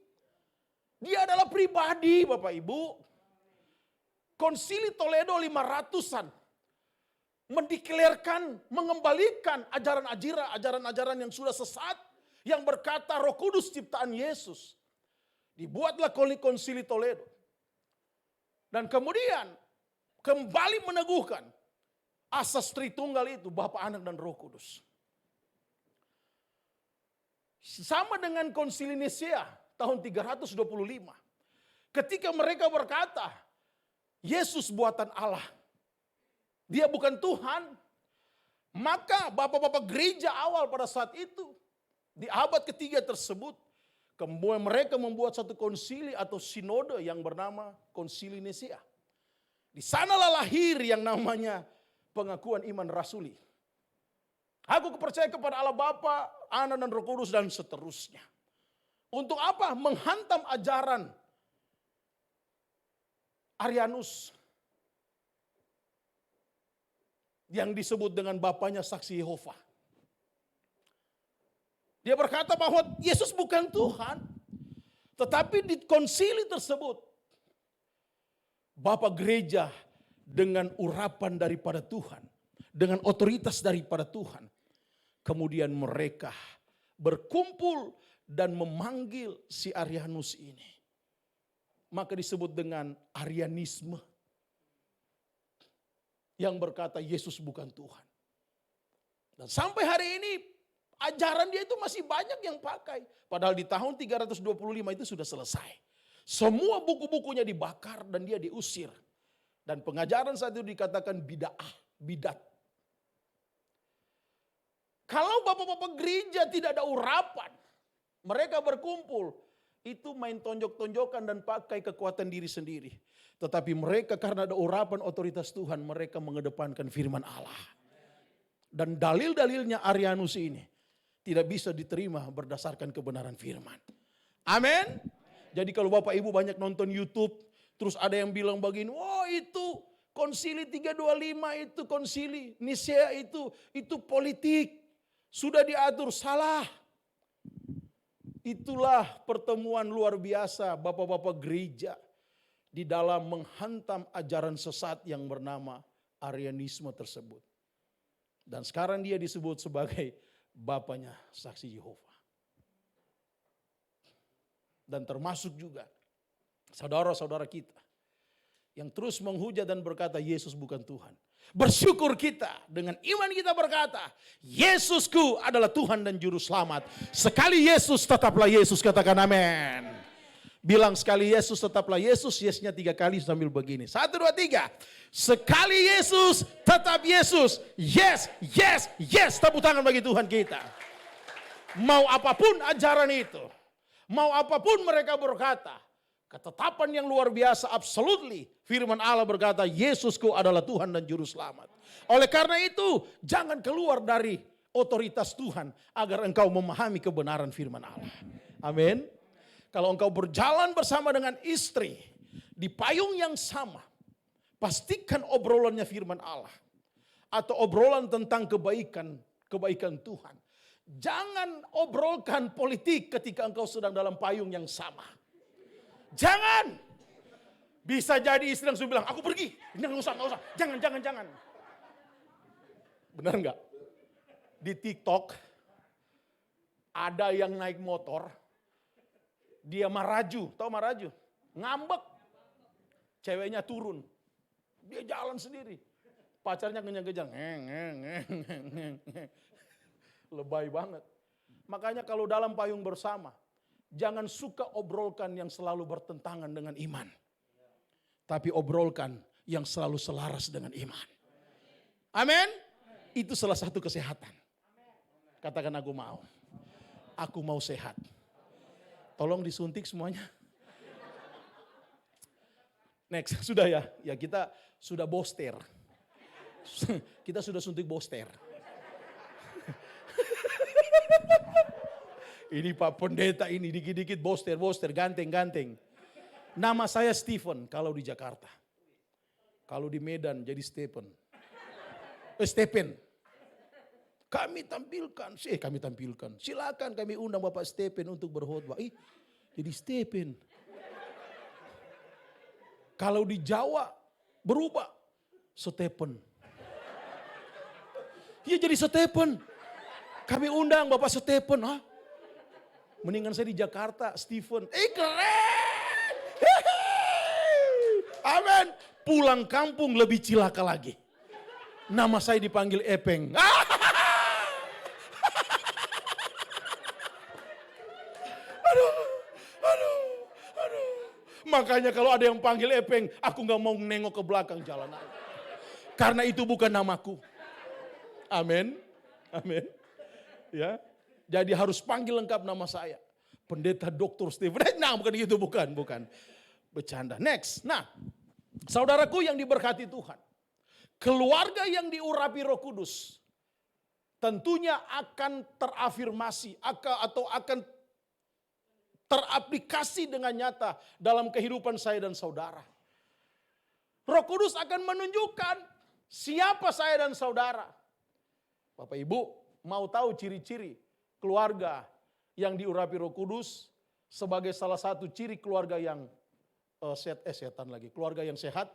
Dia adalah pribadi Bapak Ibu. Konsili Toledo 500-an. Mendeklarkan, mengembalikan ajaran-ajaran yang sudah sesat. Yang berkata Roh Kudus ciptaan Yesus. Dibuatlah konsili Toledo. Dan kemudian kembali meneguhkan asas Tritunggal itu, Bapa, Anak, dan Roh Kudus. Sama dengan Konsili Nisea tahun 325. Ketika mereka berkata, Yesus buatan Allah. Dia bukan Tuhan. Maka bapak-bapak gereja awal pada saat itu, di abad ketiga tersebut, kemudian mereka membuat satu konsili atau sinode yang bernama Konsili Nisea. Di sanalah lahir yang namanya pengakuan iman rasuli. Aku percaya kepada Allah Bapa, Anak dan Roh Kudus dan seterusnya. Untuk apa? Menghantam ajaran Arianus yang disebut dengan bapaknya saksi Yehova. Dia berkata bahwa Yesus bukan Tuhan. Tetapi di konsili tersebut, Bapak gereja dengan urapan daripada Tuhan, dengan otoritas daripada Tuhan. Kemudian mereka berkumpul dan memanggil si Arianus ini. Maka disebut dengan Arianisme. Yang berkata Yesus bukan Tuhan. Dan sampai hari ini ajaran dia itu masih banyak yang pakai. Padahal di tahun 325 itu sudah selesai. Semua buku-bukunya dibakar dan dia diusir. Dan pengajaran saat itu dikatakan bidat. Kalau bapak-bapak gereja tidak ada urapan, mereka berkumpul, itu main tonjok-tonjokan dan pakai kekuatan diri sendiri. Tetapi mereka karena ada urapan otoritas Tuhan, mereka mengedepankan firman Allah. Dan dalil-dalilnya Arianus ini tidak bisa diterima berdasarkan kebenaran firman. Amin. Jadi kalau Bapak Ibu banyak nonton YouTube, terus ada yang bilang begini, wah itu konsili 325 itu konsili, Nisea itu politik. Sudah diatur, salah. Itulah pertemuan luar biasa bapak-bapak gereja di dalam menghantam ajaran sesat yang bernama Arianisme tersebut. Dan sekarang dia disebut sebagai bapaknya saksi Yehova. Dan termasuk juga saudara-saudara kita yang terus menghujat dan berkata Yesus bukan Tuhan. Bersyukur kita dengan iman kita berkata, Yesusku adalah Tuhan dan Juru Selamat. Sekali Yesus tetaplah Yesus, katakan amin. Bilang sekali Yesus tetaplah Yesus, yesnya 3 kali sambil begini. 1, 2, 3. Sekali Yesus tetap Yesus. Yes, yes, yes. Tepuk tangan bagi Tuhan kita. Mau apapun ajaran itu, mau apapun mereka berkata, ketetapan yang luar biasa, absolutely. Firman Allah berkata, Yesusku adalah Tuhan dan Juru Selamat. Oleh karena itu, jangan keluar dari otoritas Tuhan agar engkau memahami kebenaran firman Allah. Amin. Kalau engkau berjalan bersama dengan istri di payung yang sama, pastikan obrolannya firman Allah. Atau obrolan tentang kebaikan Tuhan. Jangan obrolkan politik ketika engkau sedang dalam payung yang sama. Jangan. Bisa jadi istri langsung bilang, aku pergi. Nggak usah. Jangan. Benar nggak? Di TikTok, ada yang naik motor, dia maraju, tahu maraju? Ngambek. Ceweknya turun. Dia jalan sendiri. Pacarnya kenyang-kenyang. Lebay banget. Makanya kalau dalam payung bersama, jangan suka obrolkan yang selalu bertentangan dengan iman. Tapi obrolkan yang selalu selaras dengan iman. Amin. Itu salah satu kesehatan. Katakan aku mau. Aku mau sehat. Tolong disuntik semuanya. Next, sudah ya. Ya kita sudah booster. Kita sudah suntik booster. Ini Pak Pendeta ini dikit-dikit booster, ganteng. Nama saya Stephen kalau di Jakarta. Kalau di Medan jadi Stephen. Kami tampilkan. Silakan kami undang Bapak Stephen untuk berkhotbah. Jadi Stephen. Kalau di Jawa berubah. Stephen. Iya jadi Stephen. Kami undang Bapak Stephen. Mendingan saya di Jakarta, Stephen. Keren. Amin. Pulang kampung lebih cilaka lagi. Nama saya dipanggil Epeng. Aduh. Makanya kalau ada yang panggil Epeng, aku gak mau nengok ke belakang jalan aja. Karena itu bukan namaku. Amin. Ya. Jadi harus panggil lengkap nama saya. Pendeta Dr. Stephen. Nah bukan gitu, bukan. Bercanda. Next. Nah, saudaraku yang diberkati Tuhan. Keluarga yang diurapi Roh Kudus. Tentunya akan terafirmasi atau akan teraplikasi dengan nyata dalam kehidupan saya dan saudara. Roh Kudus akan menunjukkan siapa saya dan saudara. Bapak Ibu mau tahu ciri-ciri keluarga yang diurapi Roh Kudus sebagai salah satu ciri keluarga yang keluarga yang sehat.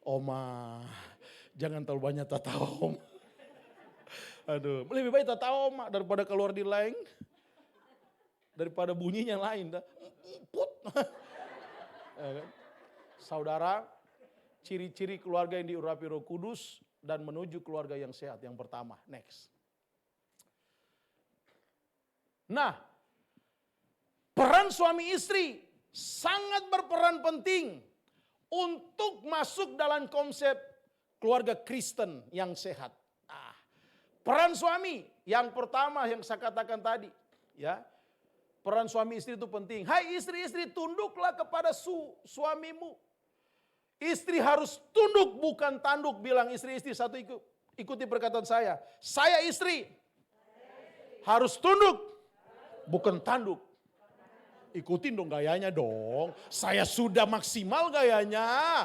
Oma, jangan terlalu banyak tatawa Oma. Aduh, lebih baik tatawa Oma daripada keluar di lain. Daripada bunyinya lain. Put. Saudara, ciri-ciri keluarga yang diurapi Roh Kudus dan menuju keluarga yang sehat. Yang pertama, next. Nah, peran suami istri sangat berperan penting untuk masuk dalam konsep keluarga Kristen yang sehat. Nah, peran suami yang pertama yang saya katakan tadi, ya. Peran suami istri itu penting. Hai istri-istri, tunduklah kepada suamimu. Istri harus tunduk bukan tanduk, bilang istri-istri satu ikuti perkataan saya. Saya istri harus tunduk bukan tanduk. Ikutin dong gayanya dong. Saya sudah maksimal gayanya.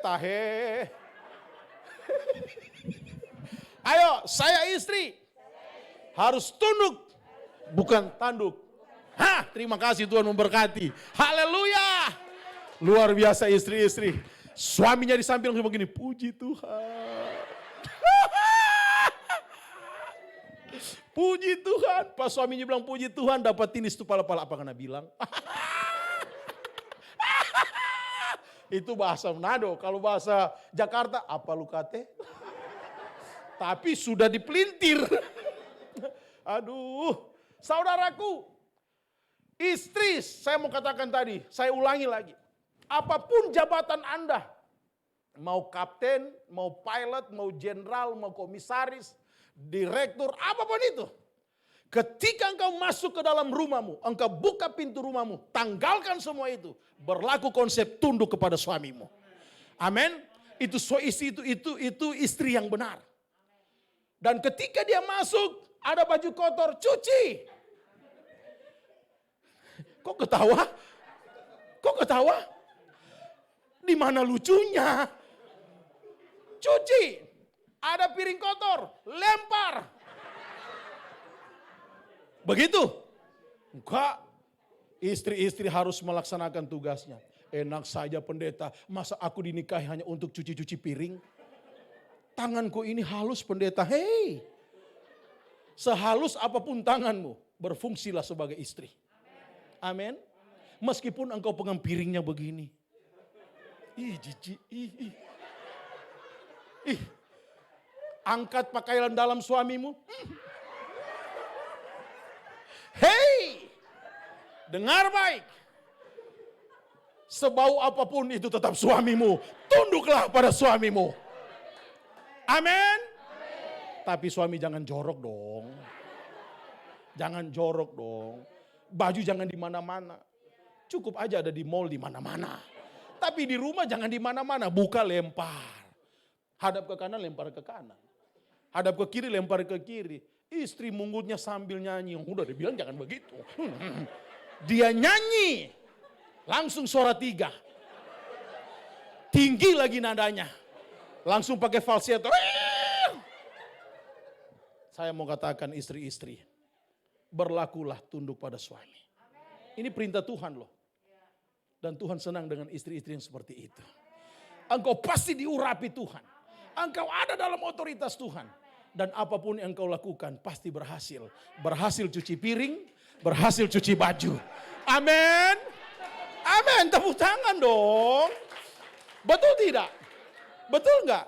Tahe. Ayo, saya istri harus tunduk bukan tanduk. Terima kasih Tuhan memberkati. Haleluya. Luar biasa istri-istri. Suaminya di samping langsung begini, puji Tuhan. Puji Tuhan. Pas suaminya bilang puji Tuhan, dapat tinis tuh pala-pala. Apa kena bilang? Itu bahasa Manado. Kalau bahasa Jakarta, apa lu kate? Tapi sudah dipelintir. Aduh. Saudaraku, istri, saya mau katakan tadi, saya ulangi lagi. Apapun jabatan Anda, mau kapten, mau pilot, mau jenderal, mau komisaris, direktur, apapun itu. Ketika engkau masuk ke dalam rumahmu, engkau buka pintu rumahmu, tanggalkan semua itu. Berlaku konsep tunduk kepada suamimu. Amin. Itu istri yang benar. Dan ketika dia masuk, ada baju kotor, cuci. Kok ketawa? Kok ketawa? Di mana lucunya? Cuci. Ada piring kotor, lempar. Begitu? Enggak. Istri-istri harus melaksanakan tugasnya. Enak saja pendeta, masa aku dinikahi hanya untuk cuci-cuci piring? Tanganku ini halus pendeta, hei. Sehalus apapun tanganmu, berfungsilah sebagai istri. Amin. Meskipun engkau pegang piringnya begini. Ih, jijik. Angkat pakaian dalam suamimu. Hei, dengar baik. Sebau apapun itu tetap suamimu. Tunduklah pada suamimu. Amin. Tapi suami jangan jorok dong. Jangan jorok dong. Baju jangan di mana-mana. Cukup aja ada di mall di mana-mana. Tapi di rumah jangan di mana-mana. Buka lempar. Hadap ke kanan lempar ke kanan. Hadap ke kiri lempar ke kiri. Istri munggutnya sambil nyanyi. Udah dibilang jangan begitu. Dia nyanyi. Langsung suara 3. Tinggi lagi nadanya. Langsung pakai falsetto. Saya mau katakan istri-istri, berlakulah tunduk pada suami. Ini perintah Tuhan loh. Dan Tuhan senang dengan istri-istri yang seperti itu. Engkau pasti diurapi Tuhan. Engkau ada dalam otoritas Tuhan. Dan apapun yang engkau lakukan pasti berhasil. Berhasil cuci piring, berhasil cuci baju. Amin. Amin, tepuk tangan dong. Betul tidak? Betul enggak?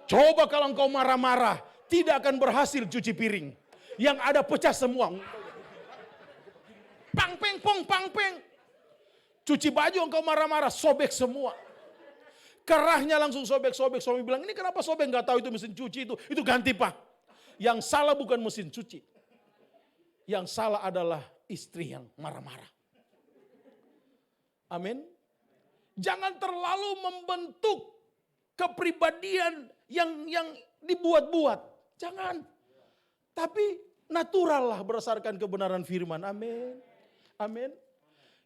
Coba kalau engkau marah-marah, tidak akan berhasil cuci piring. Yang ada pecah semua. Pang peng pong pang peng. Cuci baju engkau marah-marah, sobek semua. Kerahnya langsung sobek-sobek. Suami bilang, ini kenapa sobek? Enggak tahu itu mesin cuci itu ganti pak. Yang salah bukan mesin cuci. Yang salah adalah istri yang marah-marah. Amin. Jangan terlalu membentuk kepribadian yang dibuat-buat. Jangan. Tapi natural lah berdasarkan kebenaran firman. Amin. Amin.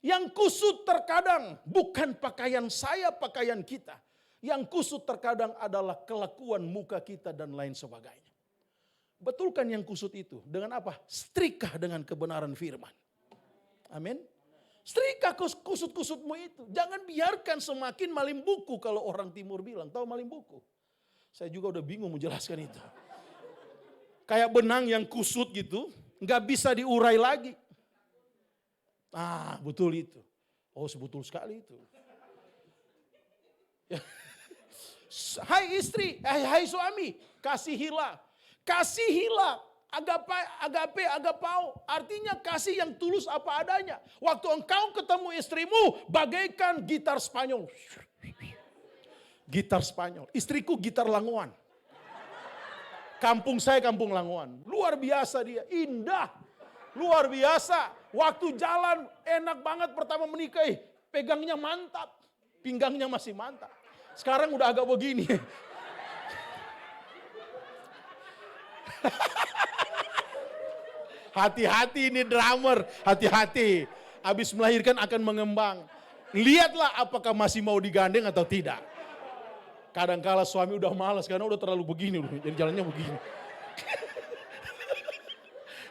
Yang kusut terkadang bukan pakaian saya, pakaian kita. Yang kusut terkadang adalah kelakuan muka kita dan lain sebagainya. Betulkan yang kusut itu? Dengan apa? Setrika dengan kebenaran firman. Amin. Setrika kusut-kusutmu itu. Jangan biarkan semakin maling buku kalau orang timur bilang. Tahu maling buku? Saya juga udah bingung menjelaskan itu. Kayak benang yang kusut gitu, nggak bisa diurai lagi. Ah, betul itu. Oh, sebetul sekali itu. Hai istri, hai suami, kasihilah. Kasihilah. Agape, agapao. Artinya kasih yang tulus apa adanya. Waktu engkau ketemu istrimu, bagaikan gitar Spanyol. Gitar Spanyol. Istriku gitar Langoan. Kampung saya kampung Langoan. Luar biasa dia, indah. Luar biasa. Waktu jalan enak banget pertama menikah. Pegangnya mantap. Pinggangnya masih mantap. Sekarang udah agak begini. Hati-hati ini drummer, hati-hati. Habis melahirkan akan mengembang. Lihatlah apakah masih mau digandeng atau tidak. Kadangkala suami udah malas karena udah terlalu begini, jadi jalannya begini.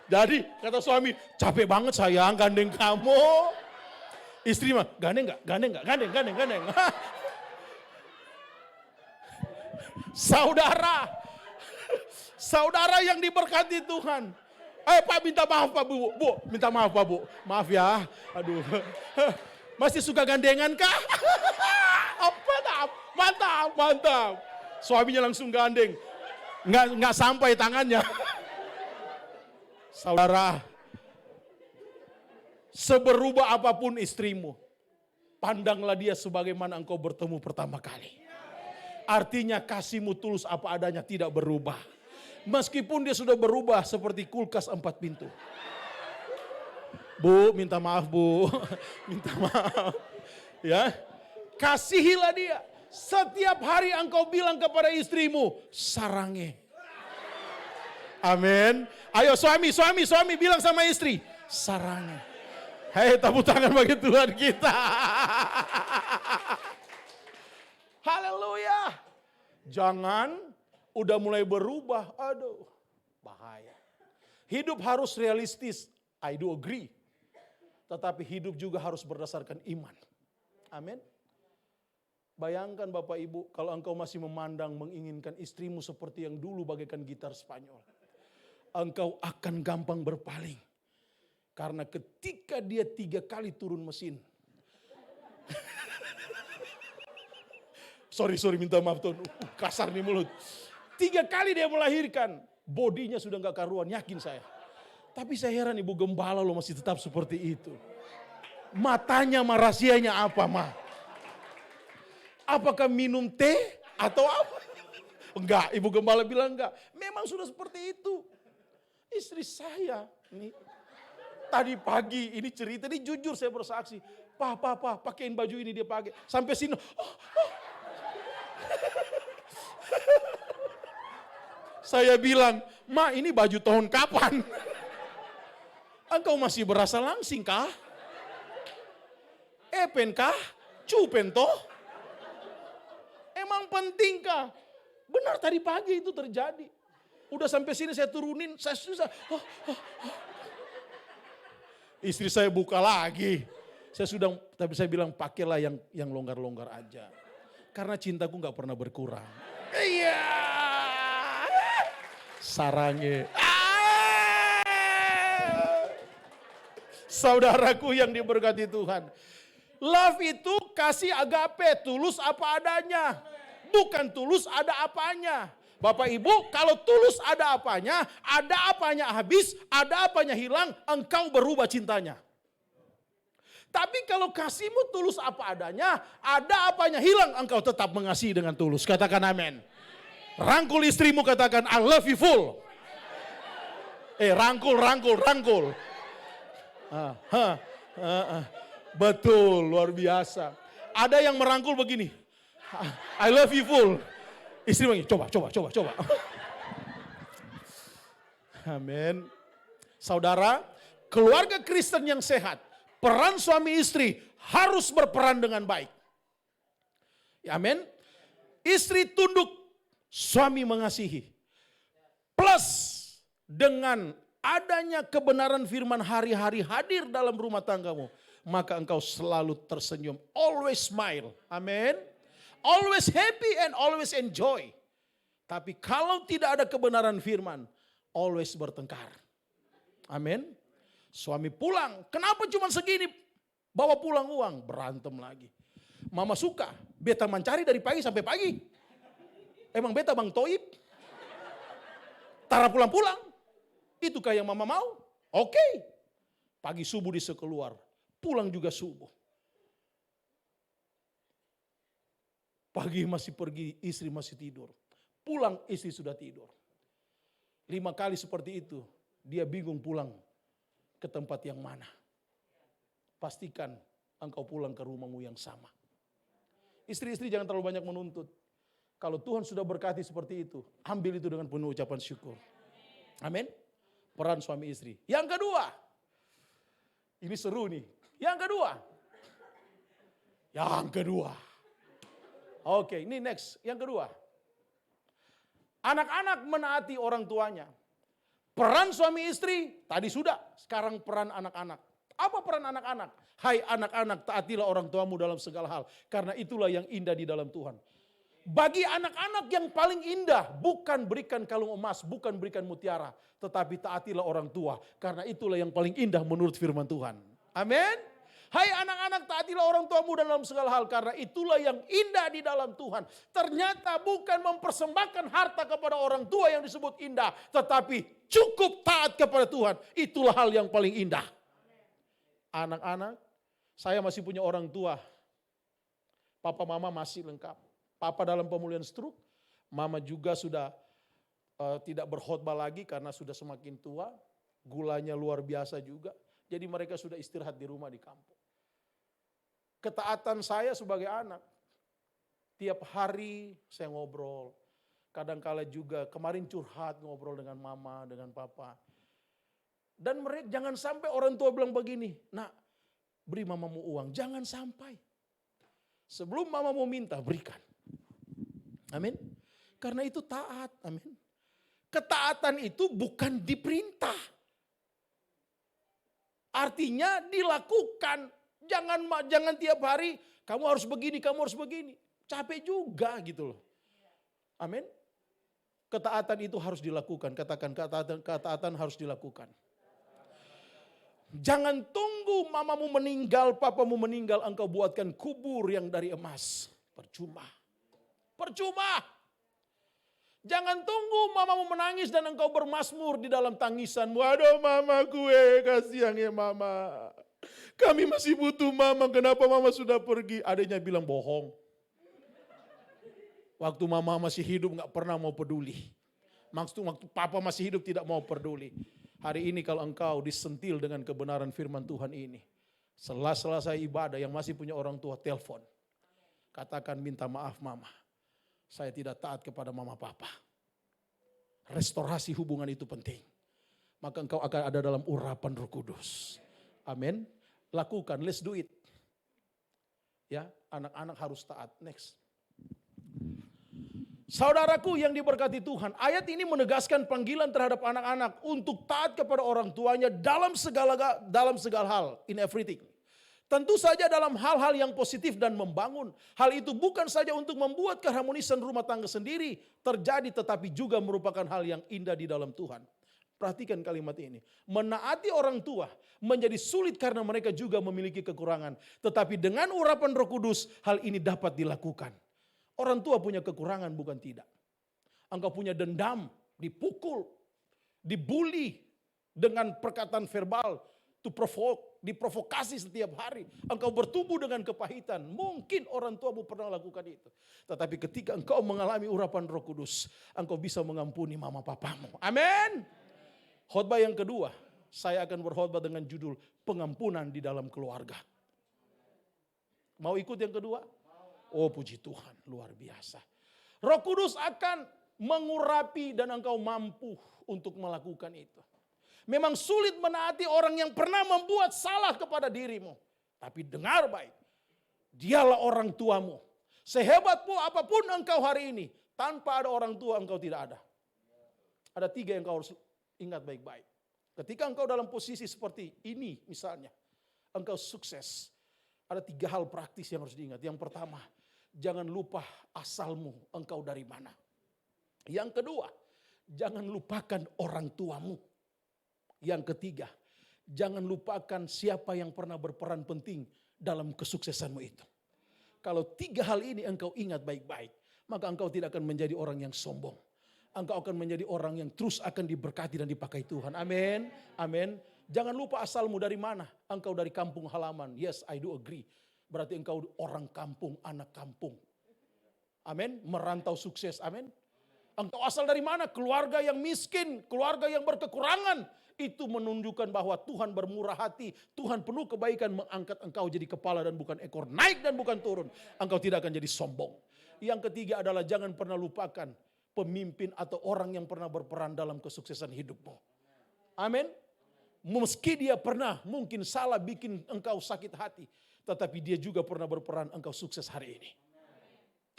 Jadi kata suami, capek banget sayang gandeng kamu. Istri mah, gandeng gak? Gandeng. Saudara yang diberkati Tuhan. Pak minta maaf Pak Bu, minta maaf Pak Bu, maaf ya, aduh, masih suka gandengan kah? Mantap, suaminya langsung gandeng, nggak sampai tangannya. Saudara, seberubah apapun istrimu, pandanglah dia sebagaimana engkau bertemu pertama kali. Artinya kasihmu tulus apa adanya, tidak berubah. Meskipun dia sudah berubah seperti kulkas 4 pintu. Bu, minta maaf Bu. Minta maaf. Ya. Kasihilah dia. Setiap hari engkau bilang kepada istrimu, sarange. Amin. Ayo suami bilang sama istri, sarange. Hei, tepuk tangan bagi Tuhan kita. Haleluya. Jangan udah mulai berubah, aduh, bahaya. Hidup harus realistis, I do agree. Tetapi hidup juga harus berdasarkan iman. Amin. Bayangkan Bapak Ibu, kalau engkau masih memandang, menginginkan istrimu seperti yang dulu bagaikan gitar Spanyol. Engkau akan gampang berpaling. Karena ketika dia 3 kali turun mesin. Sorry, minta maaf Tuhan, kasar nih mulut. 3 kali dia melahirkan, bodinya sudah gak karuan, yakin saya. Tapi saya heran Ibu Gembala loh masih tetap seperti itu. Matanya mah rahasianya apa mah? Apakah minum teh atau apa? Enggak, Ibu Gembala bilang enggak. Memang sudah seperti itu. Istri saya nih, tadi pagi ini cerita, ini jujur saya bersaksi. Pak, pakein baju ini dia pakai. Sampai sini, saya bilang, Ma ini baju tahun kapan? Engkau masih berasa langsing kah? Epen kah? Cupen toh? Emang penting kah? Benar tadi pagi itu terjadi. Udah sampai sini saya turunin, saya susah. Istri saya buka lagi. Tapi saya bilang pakailah yang longgar-longgar aja. Karena cintaku gak pernah berkurang. Iya. Sarange. Saudaraku yang diberkati Tuhan. Love itu kasih agape, tulus apa adanya. Bukan tulus ada apanya. Bapak Ibu, kalau tulus ada apanya habis, ada apanya hilang, engkau berubah cintanya. Tapi kalau kasihmu tulus apa adanya, ada apanya hilang, engkau tetap mengasihi dengan tulus. Katakan amin. Rangkul istrimu, katakan I love you full. Rangkul. Betul, luar biasa. Ada yang merangkul begini. I love you full. Istri begini, coba. Amin. Saudara, keluarga Kristen yang sehat, peran suami istri harus berperan dengan baik. Ya, amin. Istri tunduk, suami mengasihi. Plus dengan adanya kebenaran firman hari-hari hadir dalam rumah tanggamu. maka engkau selalu tersenyum. Always smile. Amin. Always happy and always enjoy. Tapi kalau tidak ada kebenaran firman, always bertengkar. Amin. Suami pulang, kenapa cuma segini? Bawa pulang uang, berantem lagi. Mama suka, beta mencari dari pagi sampai pagi. Emang beta Bang Toib? Tara pulang-pulang. Itukah yang mama mau? Oke. Pagi subuh dia keluar, pulang juga subuh. Pagi masih pergi, istri masih tidur. Pulang, istri sudah tidur. 5 kali seperti itu, dia bingung pulang ke tempat yang mana. Pastikan engkau pulang ke rumahmu yang sama. Istri-istri jangan terlalu banyak menuntut. Kalau Tuhan sudah berkati seperti itu, ambil itu dengan penuh ucapan syukur. Amin. Peran suami istri. Yang kedua, ini seru nih. Yang kedua. Oke, ini next. Yang kedua. Anak-anak menaati orang tuanya. Peran suami istri, tadi sudah. Sekarang peran anak-anak. Apa peran anak-anak? Hai anak-anak, taatilah orang tuamu dalam segala hal. Karena itulah yang indah di dalam Tuhan. Bagi anak-anak yang paling indah, bukan berikan kalung emas, bukan berikan mutiara. Tetapi taatilah orang tua. Karena itulah yang paling indah menurut firman Tuhan. Amin. Hai anak-anak, taatilah orang tuamu dalam segala hal. Karena itulah yang indah di dalam Tuhan. Ternyata bukan mempersembahkan harta kepada orang tua yang disebut indah. Tetapi cukup taat kepada Tuhan. Itulah hal yang paling indah. Anak-anak, saya masih punya orang tua. Papa mama masih lengkap. Papa dalam pemulihan stroke. Mama juga sudah tidak berkhotbah lagi karena sudah semakin tua. Gulanya luar biasa juga. Jadi mereka sudah istirahat di rumah di kampung. Ketaatan saya sebagai anak. Tiap hari saya ngobrol. Kadangkala juga kemarin curhat ngobrol dengan mama, dengan papa. Dan mereka jangan sampai orang tua bilang begini, nak beri mamamu uang. Jangan sampai. Sebelum mamamu minta, berikan. Amin. Karena itu taat. Amin. Ketaatan itu bukan diperintah. Artinya dilakukan. Jangan tiap hari kamu harus begini, kamu harus begini. Capek juga gitu loh. Amin. Ketaatan itu harus dilakukan. Katakan ketaatan harus dilakukan. Jangan tunggu mamamu meninggal, papamu meninggal, engkau buatkan kubur yang dari emas. Percuma. Jangan tunggu mamamu menangis dan engkau bermasmur di dalam tangisan. Waduh mama gue, kasihan ya mama. Kami masih butuh mama, kenapa mama sudah pergi? Adanya bilang bohong. Waktu mama masih hidup gak pernah mau peduli. Waktu papa masih hidup tidak mau peduli. Hari ini kalau engkau disentil dengan kebenaran firman Tuhan ini. Selesai ibadah yang masih punya orang tua, telepon. Katakan minta maaf mama. Saya tidak taat kepada mama papa. Restorasi hubungan itu penting. Maka engkau akan ada dalam urapan Roh Kudus. Amin. Lakukan, let's do it. Ya, anak-anak harus taat. Next. Saudaraku yang diberkati Tuhan, ayat ini menegaskan panggilan terhadap anak-anak untuk taat kepada orang tuanya dalam segala hal, in everything. Tentu saja dalam hal-hal yang positif dan membangun. Hal itu bukan saja untuk membuat keharmonisan rumah tangga sendiri terjadi, tetapi juga merupakan hal yang indah di dalam Tuhan. Perhatikan kalimat ini. Menaati orang tua menjadi sulit karena mereka juga memiliki kekurangan. Tetapi dengan urapan Roh Kudus, hal ini dapat dilakukan. Orang tua punya kekurangan bukan tidak. Engkau punya dendam, dipukul, dibully dengan perkataan verbal, diprovokasi setiap hari. Engkau bertumbuh dengan kepahitan. Mungkin orang tuamu pernah lakukan itu. Tetapi ketika engkau mengalami urapan Roh Kudus, engkau bisa mengampuni mama papamu. Amin. Khotbah yang kedua, saya akan berkhotbah dengan judul pengampunan di dalam keluarga. Mau ikut yang kedua? Oh puji Tuhan, luar biasa. Roh Kudus akan mengurapi dan engkau mampu untuk melakukan itu. Memang sulit menaati orang yang pernah membuat salah kepada dirimu. Tapi dengar baik, dialah orang tuamu. Sehebat apapun engkau hari ini, tanpa ada orang tua engkau tidak ada. Ada 3 yang engkau harus ingat baik-baik. Ketika engkau dalam posisi seperti ini misalnya, engkau sukses, ada 3 hal praktis yang harus diingat. Yang pertama, jangan lupa asalmu, engkau dari mana. Yang kedua, jangan lupakan orang tuamu. Yang ketiga, jangan lupakan siapa yang pernah berperan penting dalam kesuksesanmu itu. Kalau 3 hal ini engkau ingat baik-baik, maka engkau tidak akan menjadi orang yang sombong. Engkau akan menjadi orang yang terus akan diberkati dan dipakai Tuhan. Amin. Amin. Jangan lupa asalmu dari mana. Engkau dari kampung halaman. Yes, I do agree. Berarti engkau orang kampung, anak kampung. Amin. Merantau sukses. Amin. Engkau asal dari mana? Keluarga yang miskin, keluarga yang berkekurangan. Itu menunjukkan bahwa Tuhan bermurah hati. Tuhan penuh kebaikan mengangkat engkau jadi kepala dan bukan ekor. Naik dan bukan turun. Engkau tidak akan jadi sombong. Yang ketiga adalah jangan pernah lupakan pemimpin atau orang yang pernah berperan dalam kesuksesan hidupmu. Amin. Meski dia pernah mungkin salah bikin engkau sakit hati. Tetapi dia juga pernah berperan engkau sukses hari ini.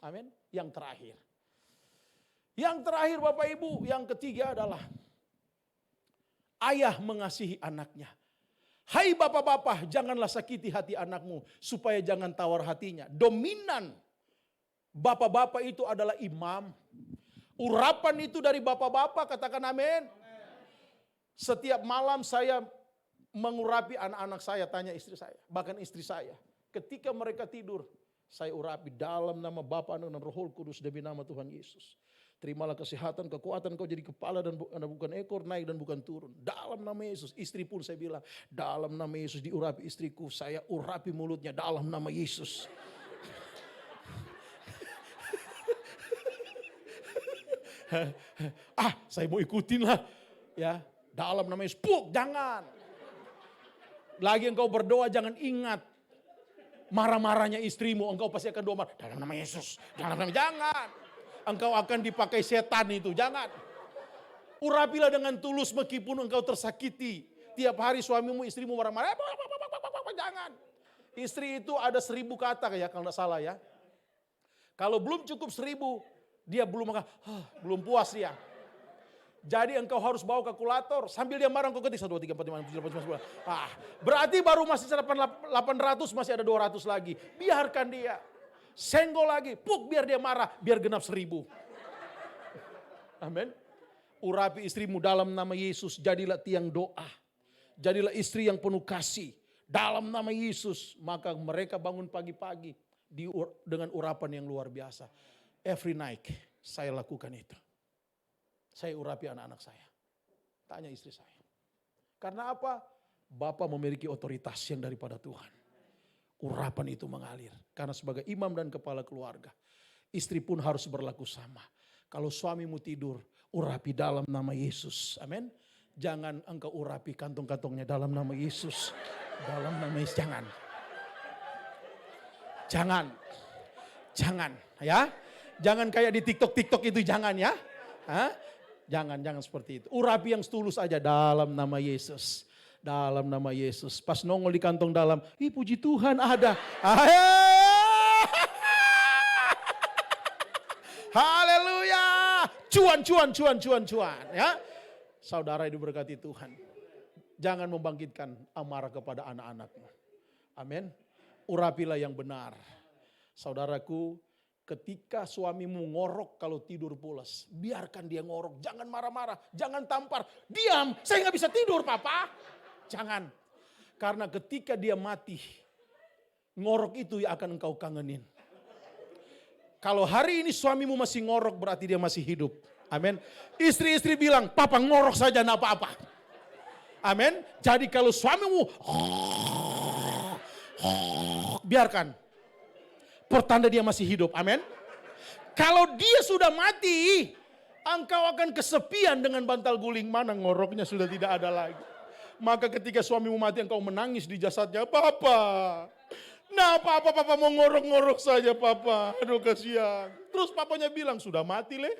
Amin. Yang terakhir. Yang terakhir Bapak Ibu, yang ketiga adalah ayah mengasihi anaknya. Hai bapak-bapak, janganlah sakiti hati anakmu supaya jangan tawar hatinya. Dominan bapak-bapak itu adalah imam. Urapan itu dari bapak-bapak, katakan amin. Setiap malam saya mengurapi anak-anak saya, tanya istri saya, bahkan istri saya. Ketika mereka tidur, saya urapi dalam nama Bapa dan Roh Kudus demi nama Tuhan Yesus. Terimalah kesehatan, kekuatan, kau jadi kepala dan bukan ekor, naik dan bukan turun. Dalam nama Yesus. Istri pun saya bilang, dalam nama Yesus diurapi istriku, saya urapi mulutnya dalam nama Yesus. Saya mau ikutin lah. Ya, dalam nama Yesus. Jangan. Lagi engkau berdoa jangan ingat marah-marahnya istrimu. Engkau pasti akan doa dalam nama Yesus. Jangan. Engkau akan dipakai setan itu. Jangan. Urapilah dengan tulus meskipun engkau tersakiti. Tiap hari suamimu, istrimu marah-marah. Jangan. Istri itu ada 1000 kata ya kalau tidak salah ya. Kalau belum cukup 1000, dia belum puas dia. Jadi engkau harus bawa kalkulator. Sambil dia marah engkau ketik 1, 2, 3, 4, 5, 6, 7, 8, 9, 10. Berarti baru masih 800, masih ada 200 lagi. Biarkan dia. Senggol lagi. Biar dia marah. Biar genap 1000. Amin. Urapi istrimu dalam nama Yesus. Jadilah tiang doa. Jadilah istri yang penuh kasih. Dalam nama Yesus. Maka mereka bangun pagi-pagi. Dengan urapan yang luar biasa. Every night saya lakukan itu. Saya urapi anak-anak saya. Tanya istri saya. Karena apa? Bapa memiliki otoritas yang daripada Tuhan. Urapan itu mengalir. Karena sebagai imam dan kepala keluarga. Istri pun harus berlaku sama. Kalau suamimu tidur, urapi dalam nama Yesus. Amin. Jangan engkau urapi kantong-kantongnya dalam nama Yesus. Dalam nama Yesus. Jangan. Ya. Jangan kayak di TikTok itu jangan ya. Jangan seperti itu. Urapi yang tulus aja dalam nama Yesus. Dalam nama Yesus. Pas nongol di kantong dalam, puji Tuhan ada. Haleluya. Cuan ya. Saudara diberkati Tuhan. Jangan membangkitkan amarah kepada anak-anakmu. Amin. Urapilah yang benar. Saudaraku, ketika suamimu ngorok kalau tidur pulas, biarkan dia ngorok. Jangan marah-marah, jangan tampar. Diam, saya nggak bisa tidur papa. Jangan. Karena ketika dia mati, ngorok itu yang akan engkau kangenin. Kalau hari ini suamimu masih ngorok berarti dia masih hidup. Amin. Istri-istri bilang, papa ngorok saja enggak apa-apa. Amin. Jadi kalau suamimu biarkan. Pertanda dia masih hidup. Amin. Kalau dia sudah mati, engkau akan kesepian dengan bantal guling. Mana ngoroknya sudah tidak ada lagi. Maka ketika suamimu mati engkau menangis di jasadnya. Papa. Nah papa mau ngorok-ngorok saja papa. Aduh kasihan. Terus papanya bilang sudah mati le.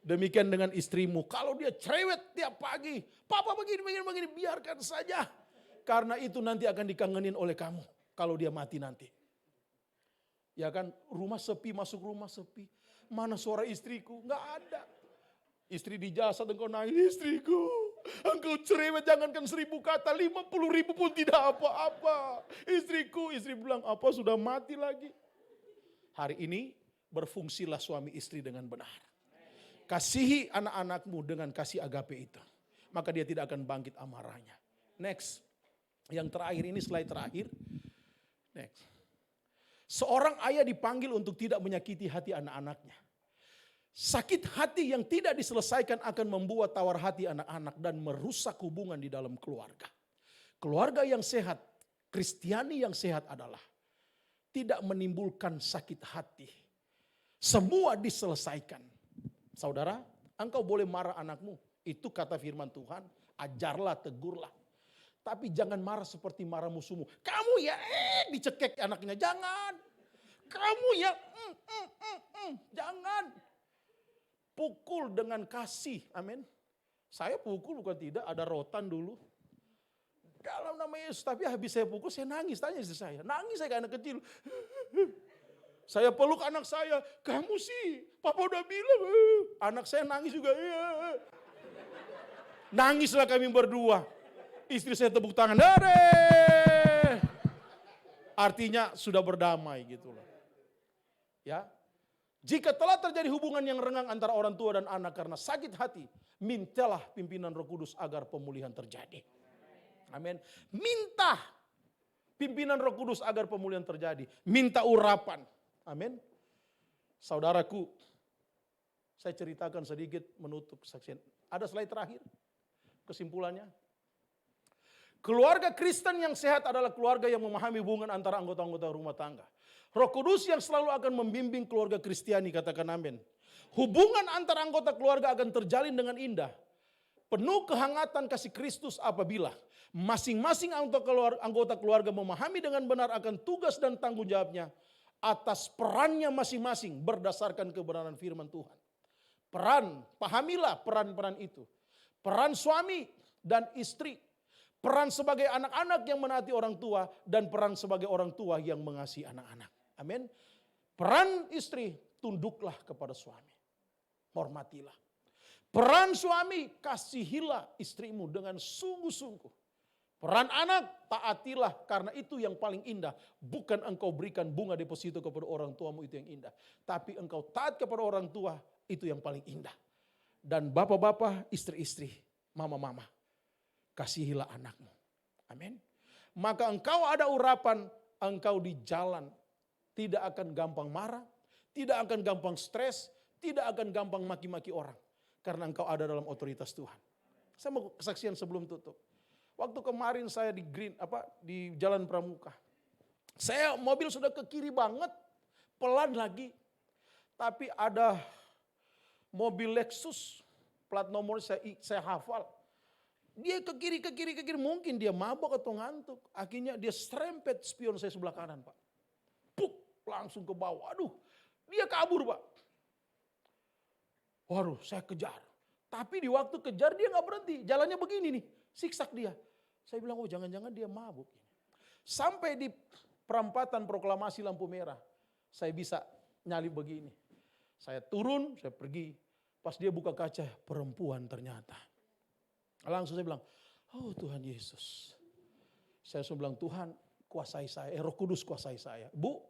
Demikian dengan istrimu. Kalau dia cerewet tiap pagi. Papa begini. Biarkan saja. Karena itu nanti akan dikangenin oleh kamu. Kalau dia mati nanti. Ya kan rumah sepi, masuk rumah sepi. Mana suara istriku? Nggak ada. Istri di jasad engkau nangis, istriku. Engkau cerewet, jangankan 1000 kata, 50.000 pun tidak apa-apa. Istriku, istri bilang, apa sudah mati lagi? Hari ini berfungsilah suami istri dengan benar. Kasihi anak-anakmu dengan kasih agape itu. Maka dia tidak akan bangkit amarahnya. Next. Yang terakhir ini, slide terakhir. Next. Seorang ayah dipanggil untuk tidak menyakiti hati anak-anaknya. Sakit hati yang tidak diselesaikan akan membuat tawar hati anak-anak dan merusak hubungan di dalam keluarga. Keluarga yang sehat, Kristiani yang sehat adalah tidak menimbulkan sakit hati. Semua diselesaikan. Saudara, engkau boleh marah anakmu. Itu kata firman Tuhan, ajarlah, tegurlah. Tapi jangan marah seperti marah musuhmu. Kamu ya dicekek anaknya, jangan. Kamu ya jangan. Pukul dengan kasih, amin. Saya pukul bukan tidak, ada rotan dulu. Dalam nama Yesus, tapi habis saya pukul, saya nangis. Tanya istri saya, nangis saya kayak anak kecil. Saya peluk anak saya, kamu sih, papa udah bilang. Anak saya nangis juga, iya. Nangislah kami berdua. Istri saya tepuk tangan, Dare. Artinya sudah berdamai gitu loh. Ya. Jika telah terjadi hubungan yang renggang antara orang tua dan anak karena sakit hati, mintalah pimpinan Roh Kudus agar pemulihan terjadi. Amin. Minta pimpinan Roh Kudus agar pemulihan terjadi. Minta urapan. Amin. Saudaraku, saya ceritakan sedikit menutup kesaksian. Ada slide terakhir. Kesimpulannya. Keluarga Kristen yang sehat adalah keluarga yang memahami hubungan antara anggota-anggota rumah tangga. Roh Kudus yang selalu akan membimbing keluarga Kristiani, katakan amin. Hubungan antara anggota keluarga akan terjalin dengan indah. Penuh kehangatan kasih Kristus apabila masing-masing anggota keluarga memahami dengan benar akan tugas dan tanggung jawabnya atas perannya masing-masing berdasarkan kebenaran firman Tuhan. Pahamilah peran-peran itu. Peran suami dan istri. Peran sebagai anak-anak yang menaati orang tua dan peran sebagai orang tua yang mengasihi anak-anak. Amin. Peran istri, tunduklah kepada suami. Hormatilah. Peran suami, kasihilah istrimu dengan sungguh-sungguh. Peran anak, taatilah karena itu yang paling indah. Bukan engkau berikan bunga deposito kepada orang tuamu, itu yang indah. Tapi engkau taat kepada orang tua, itu yang paling indah. Dan bapak-bapak, istri-istri, mama-mama, kasihilah anakmu. Amin. Maka engkau ada urapan, engkau di jalan. Tidak akan gampang marah, tidak akan gampang stres, tidak akan gampang maki-maki orang. Karena engkau ada dalam otoritas Tuhan. Saya mau kesaksian sebelum tutup. Waktu kemarin saya di Jalan Pramuka. Saya mobil sudah ke kiri banget, pelan lagi. Tapi ada mobil Lexus, plat nomor saya hafal. Dia ke kiri, mungkin dia mabok atau ngantuk. Akhirnya dia serempet spion saya sebelah kanan, Pak. Puk, langsung ke bawah. Aduh, dia kabur, Pak. Waduh, saya kejar. Tapi di waktu kejar dia gak berhenti. Jalannya begini nih, siksak dia. Saya bilang, oh jangan-jangan dia mabuk. Sampai di perempatan proklamasi lampu merah, saya bisa nyalip begini. Saya turun, saya pergi. Pas dia buka kaca, perempuan ternyata. Langsung saya bilang, oh Tuhan Yesus. Saya langsung bilang, Tuhan kuasai saya, Roh Kudus kuasai saya. Bu,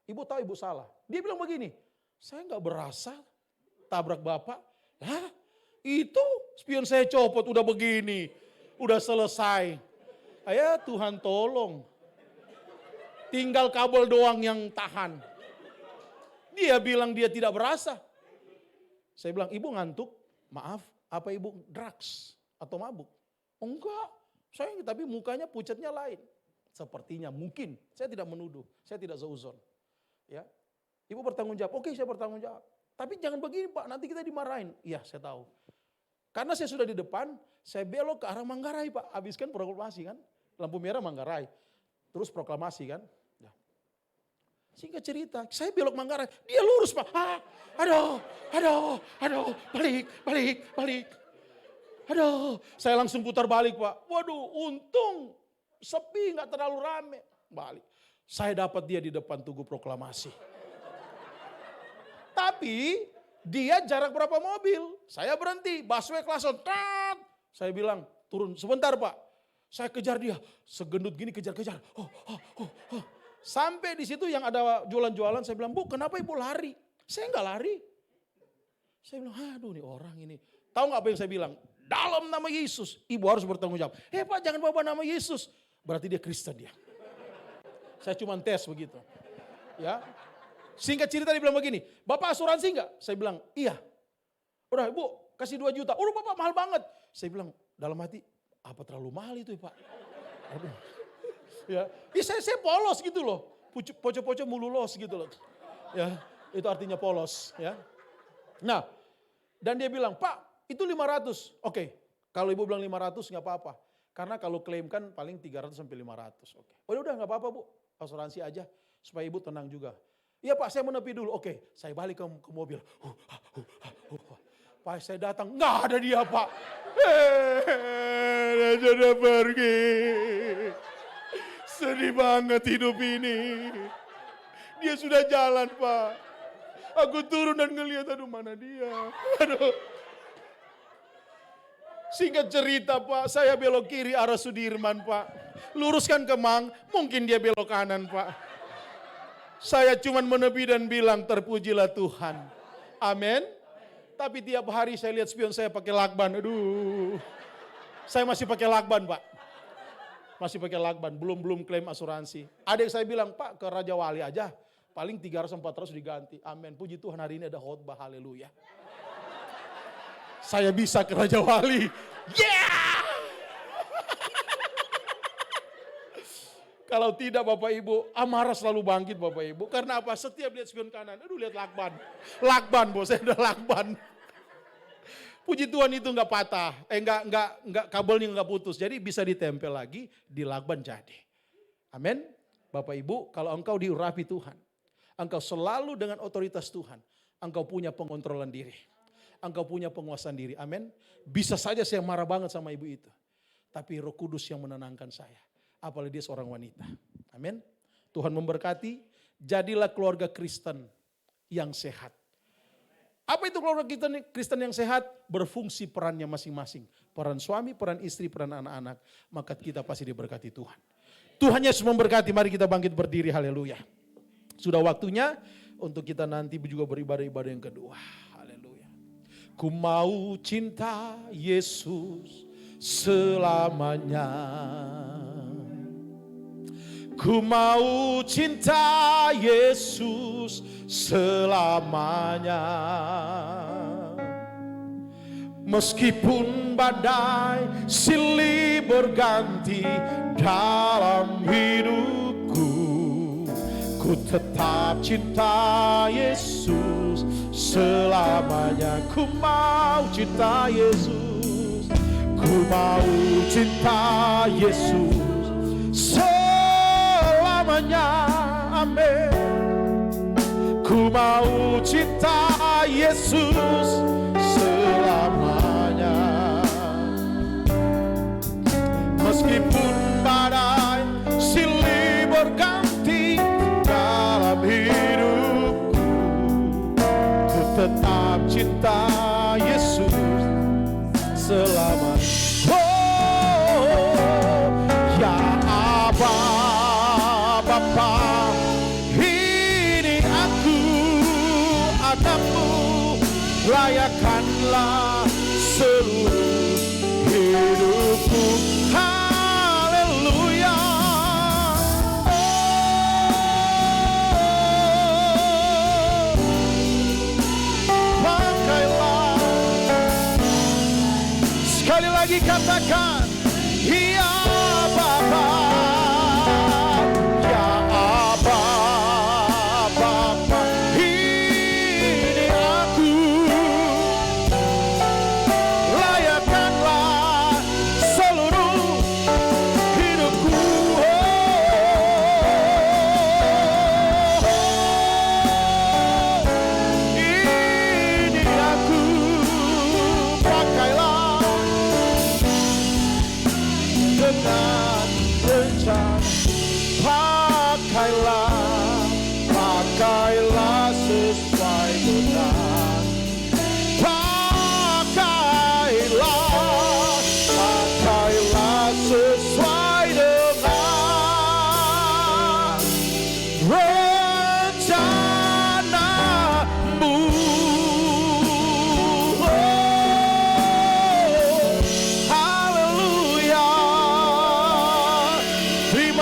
ibu tahu ibu salah. Dia bilang begini, saya gak berasa tabrak bapak. Lah, itu spion saya copot udah begini, udah selesai. Ayah Tuhan tolong. Tinggal kabel doang yang tahan. Dia bilang dia tidak berasa. Saya bilang, ibu ngantuk? Maaf, apa ibu drugs atau mabuk? Oh, enggak, tapi mukanya pucatnya lain. Sepertinya mungkin, saya tidak menuduh, saya tidak seuzon. Ya, ibu bertanggung jawab, oke saya bertanggung jawab. Tapi jangan begini Pak, nanti kita dimarahin. Iya saya tahu. Karena saya sudah di depan, saya belok ke arah Manggarai Pak. Habis kan proklamasi kan, lampu merah Manggarai. Terus proklamasi kan. Ya. Singkat cerita, saya belok Manggarai, dia lurus Pak. Aduh, balik. Aduh, saya langsung putar balik Pak. Waduh, untung sepi, gak terlalu rame. Balik. Saya dapat dia di depan Tugu Proklamasi. Tapi dia jarak berapa mobil? Saya berhenti, busway klason. Saya bilang, turun sebentar Pak. Saya kejar dia, segendut gini kejar-kejar. Sampai di situ yang ada jualan-jualan, saya bilang, Bu kenapa ibu lari? Saya enggak lari. Saya bilang, aduh nih orang ini. Tahu gak apa yang saya bilang? Dalam nama Yesus, ibu harus bertanggung jawab. Pak jangan bawa nama Yesus. Berarti dia Kristen dia. Saya cuma tes begitu. Ya. Singkat cerita dia bilang begini, Bapak asuransi enggak? Saya bilang, iya. Udah ibu kasih 2 juta. Udah Bapak mahal banget. Saya bilang dalam hati, apa terlalu mahal itu Pak? Aduh. Ya, saya polos gitu loh. Poco-poco mulu los gitu loh. Ya, itu artinya polos. Ya. Nah, dan dia bilang, Pak itu 500. Oke, kalau ibu bilang 500 gak apa-apa. Karena kalau klaim kan paling 300 sampai 500. Oke. Udah gak apa-apa Bu, asuransi aja. Supaya ibu tenang juga. Iya Pak, saya menepi dulu. Oke, saya balik ke mobil. Pak saya datang, nggak ada dia Pak. Dia sudah pergi. Sedih banget hidup ini. Dia sudah jalan Pak. Aku turun dan ngelihat, aduh mana dia. Aduh. Singkat cerita Pak, saya belok kiri arah Sudirman Pak. Luruskan ke Mang, mungkin dia belok kanan Pak. Saya cuma menepi dan bilang terpujilah Tuhan. Amin. Tapi tiap hari saya lihat spion saya pakai lakban. Aduh. Saya masih pakai lakban Pak. Masih pakai lakban, belum klaim asuransi. Adik saya bilang, Pak ke Raja Wali aja. Paling 300-400 diganti. Amin. Puji Tuhan hari ini ada khotbah, haleluya. Saya bisa ke Raja Wali. Yeah! Kalau tidak Bapak Ibu, amarah selalu bangkit Bapak Ibu. Karena apa? Setiap lihat spion kanan, aduh lihat lakban. Lakban bos, saya udah lakban. Puji Tuhan itu enggak patah, enggak kabelnya enggak putus. Jadi bisa ditempel lagi, di lakban jadi. Amin. Bapak Ibu, kalau engkau diurapi Tuhan, engkau selalu dengan otoritas Tuhan, engkau punya pengontrolan diri. Engkau punya penguasaan diri. Amin. Bisa saja saya marah banget sama ibu itu. Tapi Roh Kudus yang menenangkan saya. Apalagi dia seorang wanita. Amin. Tuhan memberkati. Jadilah keluarga Kristen yang sehat. Apa itu keluarga Kristen yang sehat? Berfungsi perannya masing-masing. Peran suami, peran istri, peran anak-anak. Maka kita pasti diberkati Tuhan. Tuhan Yesus memberkati. Mari kita bangkit berdiri. Haleluya. Sudah waktunya untuk kita nanti juga beribadah-ibadah yang kedua. Haleluya. Ku mau cinta Yesus selamanya. Ku mau cinta Yesus selamanya. Meskipun badai silih berganti dalam hidupku, ku tetap cinta Yesus selamanya. Ku mau cinta Yesus, ku mau cinta Yesus selamanya. Amin. Ku mau cinta Yesus selamanya. Meskipun badai silih berganti dalam hidupku, ku tetap cinta Yesus selamanya. Oh, ya Aba, Bapa, ini aku anakmu, layakkanlah seluruh hidupku. Haleluya. Pakailah. Sekali lagi katakan, ya Bapa.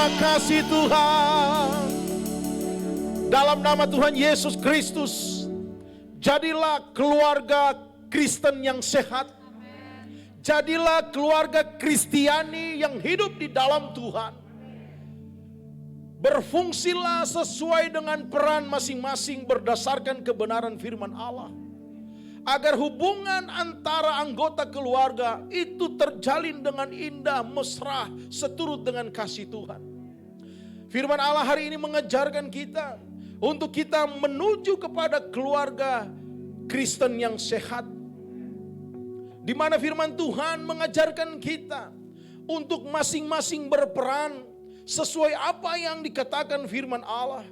Terima kasih Tuhan. Dalam nama Tuhan Yesus Kristus, jadilah keluarga Kristen yang sehat. Jadilah keluarga Kristiani yang hidup di dalam Tuhan. Berfungsilah sesuai dengan peran masing-masing berdasarkan kebenaran firman Allah. Agar hubungan antara anggota keluarga itu terjalin dengan indah, mesra, seturut dengan kasih Tuhan. Firman Allah hari ini mengajarkan kita untuk kita menuju kepada keluarga Kristen yang sehat. Di mana firman Tuhan mengajarkan kita untuk masing-masing berperan sesuai apa yang dikatakan firman Allah.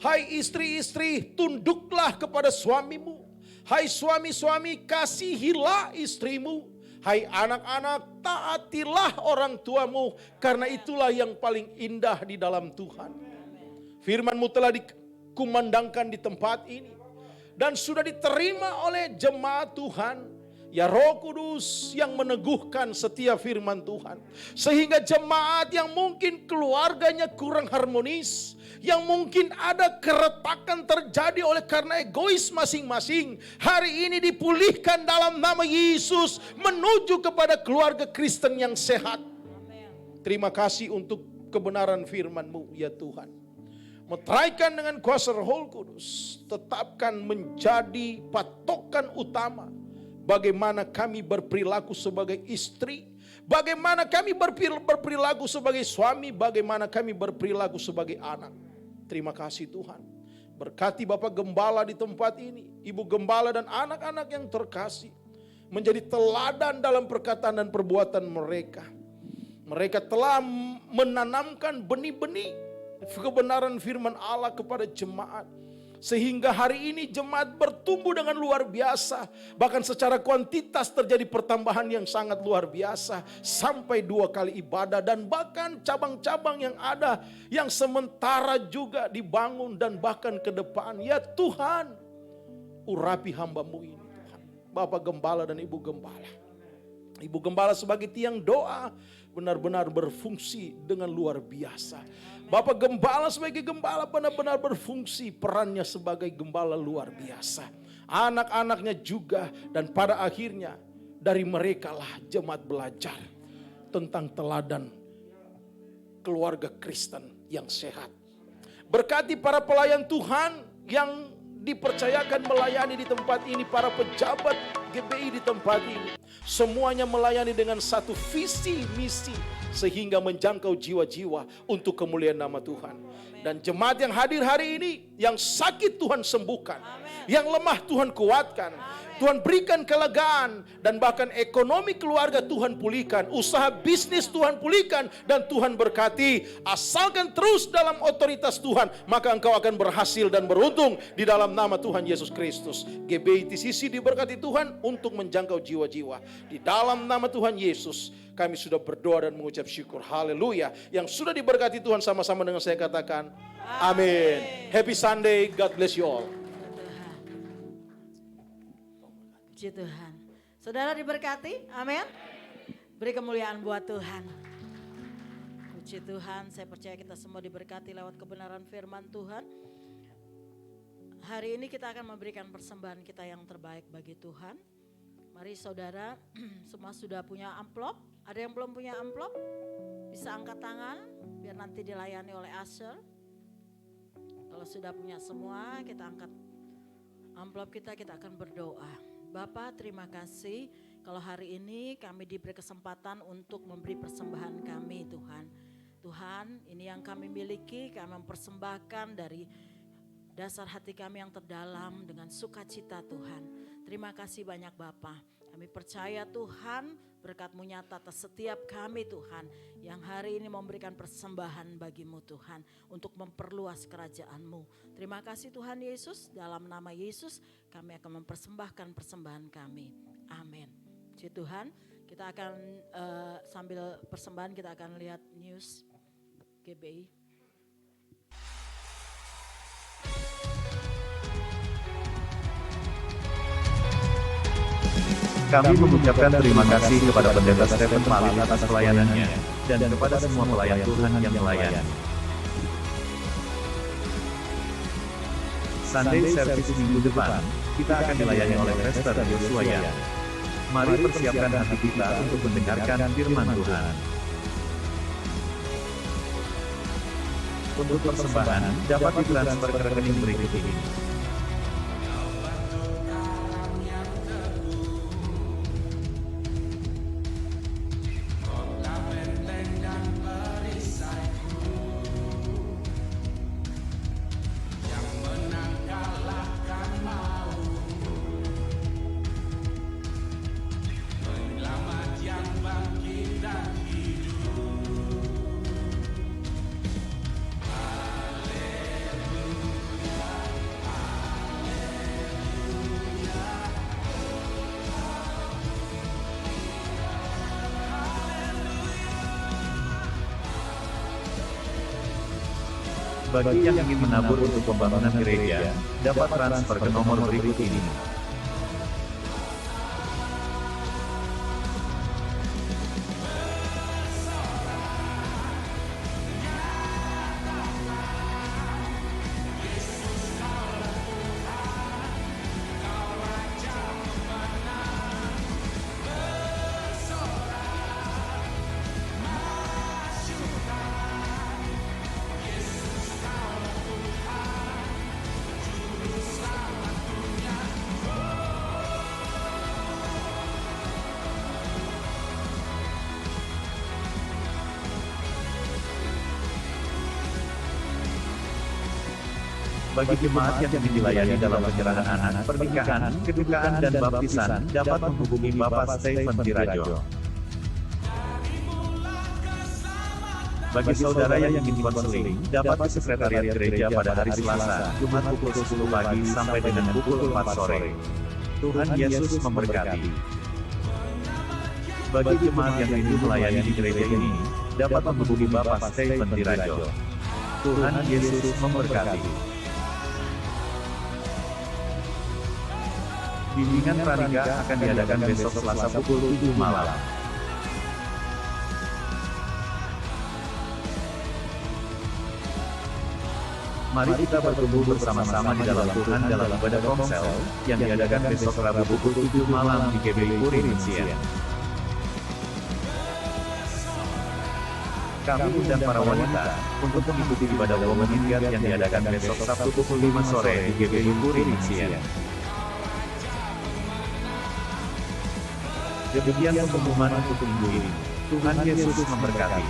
Hai istri-istri, tunduklah kepada suamimu. Hai suami-suami, kasihilah istrimu. Hai anak-anak, taatilah orang tuamu. Karena itulah yang paling indah di dalam Tuhan. Firman-Mu telah dikumandangkan di tempat ini. Dan sudah diterima oleh jemaat Tuhan. Ya Roh Kudus yang meneguhkan setiap firman Tuhan. Sehingga jemaat yang mungkin keluarganya kurang harmonis. Yang mungkin ada keretakan terjadi oleh karena egois masing-masing. Hari ini dipulihkan dalam nama Yesus. Menuju kepada keluarga Kristen yang sehat. Terima kasih untuk kebenaran firman-Mu ya Tuhan. Meteraikan dengan kuasa Roh Kudus. Tetapkan menjadi patokan utama. Bagaimana kami berperilaku sebagai istri, bagaimana kami berperilaku sebagai suami, bagaimana kami berperilaku sebagai anak. Terima kasih Tuhan. Berkati Bapak Gembala di tempat ini, Ibu Gembala dan anak-anak yang terkasih. Menjadi teladan dalam perkataan dan perbuatan mereka. Mereka telah menanamkan benih-benih kebenaran firman Allah kepada jemaat. Sehingga hari ini jemaat bertumbuh dengan luar biasa. Bahkan secara kuantitas terjadi pertambahan yang sangat luar biasa. Sampai 2 kali ibadah dan bahkan cabang-cabang yang ada. Yang sementara juga dibangun dan bahkan ke depan. Ya Tuhan, urapi hamba-Mu ini Tuhan. Bapak Gembala dan Ibu Gembala. Ibu Gembala sebagai tiang doa benar-benar berfungsi dengan luar biasa. Bapak Gembala sebagai gembala benar-benar berfungsi, perannya sebagai gembala luar biasa. Anak-anaknya juga, dan pada akhirnya dari mereka lah jemaat belajar tentang teladan keluarga Kristen yang sehat. Berkati para pelayan Tuhan yang dipercayakan melayani di tempat ini, para pejabat GBI di tempat ini. Semuanya melayani dengan satu visi misi sehingga menjangkau jiwa-jiwa untuk kemuliaan nama Tuhan. Dan jemaat yang hadir hari ini, yang sakit Tuhan sembuhkan, yang lemah Tuhan kuatkan, Tuhan berikan kelegaan, dan bahkan ekonomi keluarga Tuhan pulihkan, usaha bisnis Tuhan pulihkan, dan Tuhan berkati. Asalkan terus dalam otoritas Tuhan, maka engkau akan berhasil dan beruntung di dalam nama Tuhan Yesus Kristus. GBI TCC diberkati Tuhan untuk menjangkau jiwa-jiwa. Di dalam nama Tuhan Yesus kami sudah berdoa dan mengucap syukur. Haleluya. Yang sudah diberkati Tuhan sama-sama dengan saya katakan amin. Happy Sunday, God bless you all. Puji Tuhan. Saudara diberkati, amin. Beri kemuliaan buat Tuhan. Puji Tuhan, saya percaya kita semua diberkati lewat kebenaran firman Tuhan. Hari ini kita akan memberikan persembahan kita yang terbaik bagi Tuhan. Mari saudara, semua sudah punya amplop. Ada yang belum punya amplop? Bisa angkat tangan, biar nanti dilayani oleh usher. Kalau sudah punya semua, kita angkat amplop kita akan berdoa. Bapak, terima kasih kalau hari ini kami diberi kesempatan untuk memberi persembahan kami Tuhan. Tuhan, ini yang kami miliki, kami mempersembahkan dari dasar hati kami yang terdalam dengan sukacita Tuhan. Terima kasih banyak Bapak. Kami percaya Tuhan berkat-Mu nyata atas setiap kami Tuhan. Yang hari ini memberikan persembahan bagi-Mu Tuhan. Untuk memperluas kerajaan-Mu. Terima kasih Tuhan Yesus. Dalam nama Yesus kami akan mempersembahkan persembahan kami. Amin. Puji Tuhan. Kita akan sambil persembahan kita akan lihat news GBI. Kami mengucapkan terima kasih kepada Pendeta Stephen Malin atas pelayanannya. dan kepada semua pelayan Tuhan yang melayani. Sunday service minggu depan, kita akan dilayani oleh Pastor Joshua Yan. Mari persiapkan hati kita untuk mendengarkan firman Tuhan. Untuk persembahan, dapat ditransfer ke rekening berikut ini. Bagi yang ingin menabur untuk pembangunan gereja, dapat transfer ke nomor berikut ini. Bagi jemaat yang ingin dilayani dalam penyerahan anak, pernikahan, kedukaan dan baptisan, dapat menghubungi Bapak Stephen Tirajo. Bagi saudara yang ingin konseling, dapat ke sekretariat gereja pada hari Selasa, Jumat pukul 10 pagi sampai dengan pukul 4 sore. Tuhan Yesus memberkati. Bagi jemaat yang ingin melayani di gereja ini, dapat menghubungi Bapak Stephen Tirajo. Tuhan Yesus memberkati. Bimbingan pranikah akan diadakan besok Selasa pukul 7 malam. Mari kita bertumbuh bersama-sama di dalam Tuhan dalam ibadah komsel, yang diadakan besok Rabu pukul 7 malam di GBI Purinsien. Kami undang para wanita untuk mengikuti ibadah Women in God yang diadakan besok Sabtu pukul 5 sore di GBI Purinsien. Demikian pengumuman untuk minggu ini. Tuhan Yesus memberkati.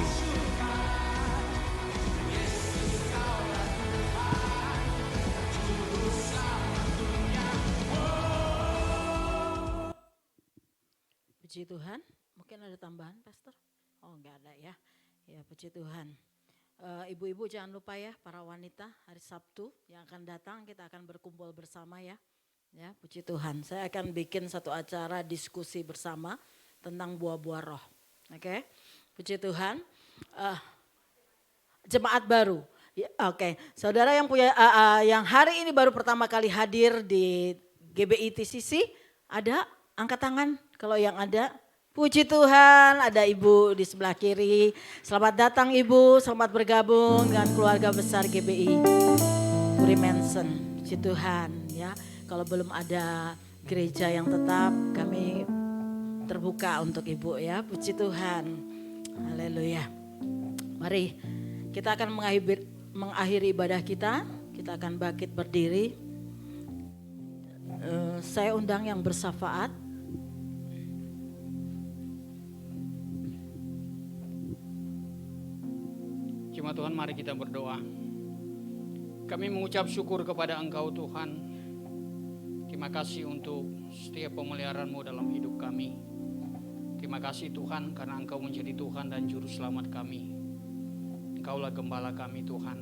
Puji Tuhan. Mungkin ada tambahan, Pastor? Oh, enggak ada ya. Ya, puji Tuhan. Ibu-ibu jangan lupa ya, para wanita, hari Sabtu yang akan datang kita akan berkumpul bersama ya. Ya, puji Tuhan. Saya akan bikin satu acara diskusi bersama tentang buah-buah roh. Oke, puji Tuhan. Jemaat baru. Ya, oke, saudara yang punya yang hari ini baru pertama kali hadir di GBI TCC, ada angkat tangan kalau yang ada. Puji Tuhan, ada ibu di sebelah kiri. Selamat datang ibu, selamat bergabung dengan keluarga besar GBI Puri Mansion. Puji Tuhan ya. Kalau belum ada gereja yang tetap, kami terbuka untuk ibu ya. Puji Tuhan. Haleluya. Mari kita akan mengakhiri ibadah kita. Kita akan bangkit berdiri. Saya undang yang bersyafaat. Jemaat Tuhan, mari kita berdoa. Kami mengucap syukur kepada Engkau Tuhan. Terima kasih untuk setiap pemeliharaan-Mu dalam hidup kami. Terima kasih Tuhan karena Engkau menjadi Tuhan dan Juru Selamat kami. Engkaulah gembala kami Tuhan.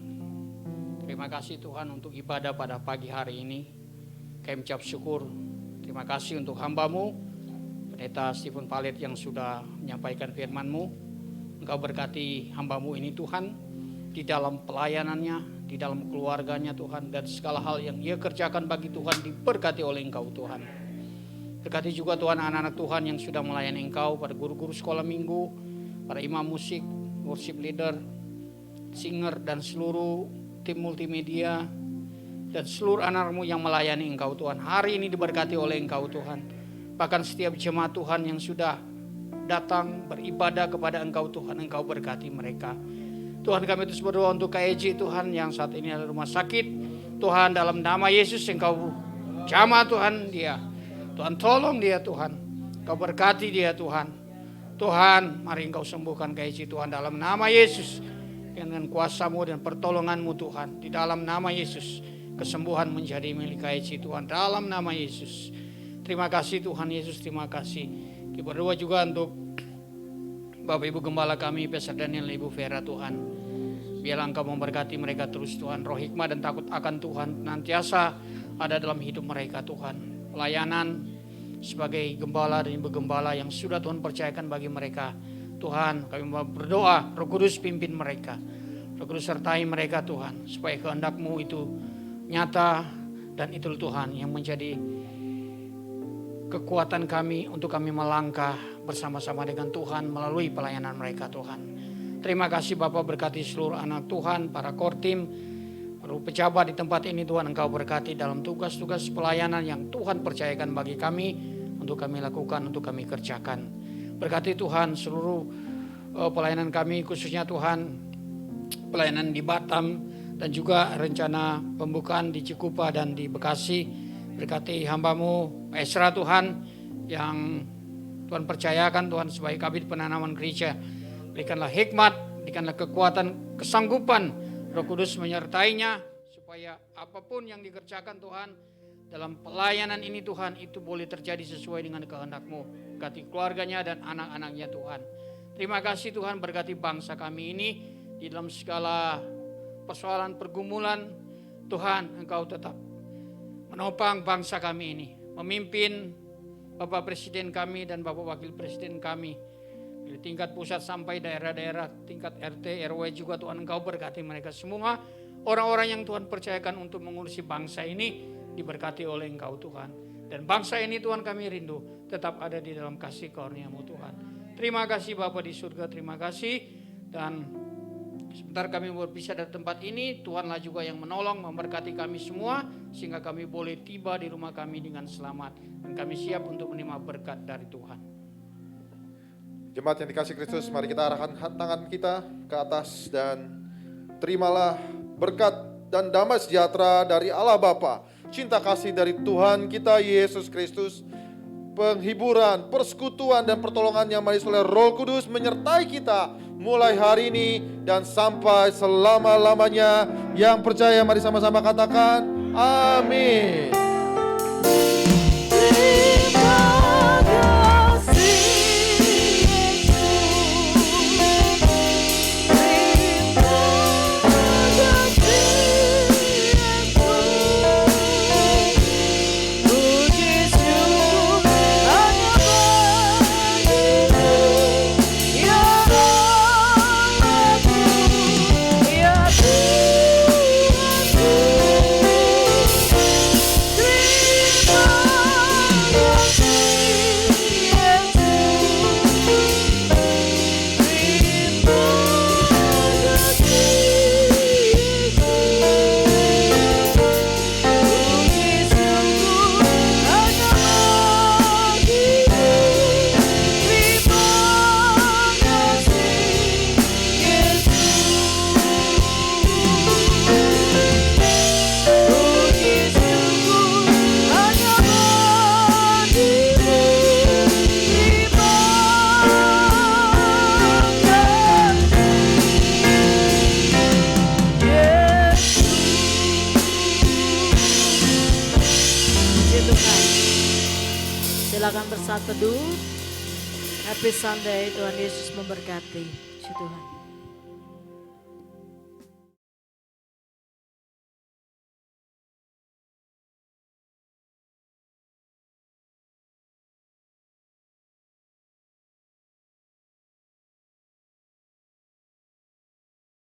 Terima kasih Tuhan untuk ibadah pada pagi hari ini. Kami mengucap syukur. Terima kasih untuk hamba-Mu, Pendeta Stephen Palet yang sudah menyampaikan firman-Mu. Engkau berkati hamba-Mu ini Tuhan, di dalam pelayanannya, di dalam keluarganya Tuhan, dan segala hal yang ia kerjakan bagi Tuhan diberkati oleh Engkau Tuhan. Berkati juga Tuhan anak-anak Tuhan yang sudah melayani Engkau, pada guru-guru sekolah minggu, para imam musik, worship leader, singer, dan seluruh tim multimedia, dan seluruh anak-anak-Mu yang melayani Engkau Tuhan. Hari ini diberkati oleh Engkau Tuhan. Bahkan setiap jemaat Tuhan yang sudah datang beribadah kepada Engkau Tuhan, Engkau berkati mereka. Tuhan, kami terus berdoa untuk KEJ Tuhan yang saat ini ada rumah sakit. Tuhan, dalam nama Yesus Engkau jamah Tuhan dia. Tuhan, tolong dia Tuhan. Engkau berkati dia Tuhan. Tuhan, mari Engkau sembuhkan KEJ Tuhan dalam nama Yesus. Dengan kuasa-Mu dan pertolongan-Mu Tuhan. Di dalam nama Yesus, kesembuhan menjadi milik KEJ Tuhan. Dalam nama Yesus. Terima kasih Tuhan Yesus, terima kasih. Kita berdoa juga untuk Bapak Ibu Gembala kami, Pastor Daniel, Ibu Vera Tuhan. Biarlah Engkau memberkati mereka terus Tuhan. Roh hikmah dan takut akan Tuhan nantiasa ada dalam hidup mereka Tuhan. Pelayanan sebagai gembala dan ibu gembala yang sudah Tuhan percayakan bagi mereka. Tuhan, kami berdoa, Roh Kudus pimpin mereka. Roh Kudus sertai mereka Tuhan. Supaya kehendak-Mu itu nyata dan itu Tuhan yang menjadi kekuatan kami untuk kami melangkah bersama-sama dengan Tuhan melalui pelayanan mereka Tuhan. Terima kasih Bapak, berkati seluruh anak Tuhan, para core team, para pejabat di tempat ini Tuhan. Engkau berkati dalam tugas-tugas pelayanan yang Tuhan percayakan bagi kami untuk kami lakukan, untuk kami kerjakan. Berkati Tuhan seluruh pelayanan kami, khususnya Tuhan pelayanan di Batam dan juga rencana pembukaan di Cikupa dan di Bekasi. Berkati hamba-Mu Esra Tuhan yang Tuhan percayakan Tuhan sebagai kabid penanaman gereja. Berikanlah hikmat, berikanlah kekuatan, kesanggupan, Roh Kudus menyertainya supaya apapun yang dikerjakan Tuhan dalam pelayanan ini Tuhan itu boleh terjadi sesuai dengan kehendak-Mu. Berkati keluarganya dan anak-anaknya Tuhan. Terima kasih Tuhan, berkati bangsa kami ini di dalam segala persoalan pergumulan. Tuhan, Engkau tetap menopang bangsa kami ini, memimpin Bapak Presiden kami dan Bapak Wakil Presiden kami dari tingkat pusat sampai daerah-daerah, tingkat RT, RW juga Tuhan Engkau berkati mereka semua. Orang-orang yang Tuhan percayakan untuk mengurusi bangsa ini diberkati oleh Engkau Tuhan. Dan bangsa ini Tuhan kami rindu tetap ada di dalam kasih karunia-Mu Tuhan. Terima kasih Bapa di surga, terima kasih. Dan sebentar kami berpisah dari tempat ini, Tuhanlah juga yang menolong, memberkati kami semua sehingga kami boleh tiba di rumah kami dengan selamat. Dan kami siap untuk menerima berkat dari Tuhan. Jemaat yang dikasih Kristus, mari kita arahkan tangan kita ke atas dan terimalah berkat dan damai sejahtera dari Allah Bapa, cinta kasih dari Tuhan kita Yesus Kristus, penghiburan, persekutuan dan pertolongan yang manis oleh Roh Kudus menyertai kita mulai hari ini dan sampai selama-lamanya. Yang percaya mari sama-sama katakan amin. Silakan bersaat teduh. Happy Sunday, Tuhan Yesus memberkati. Puji Tuhan.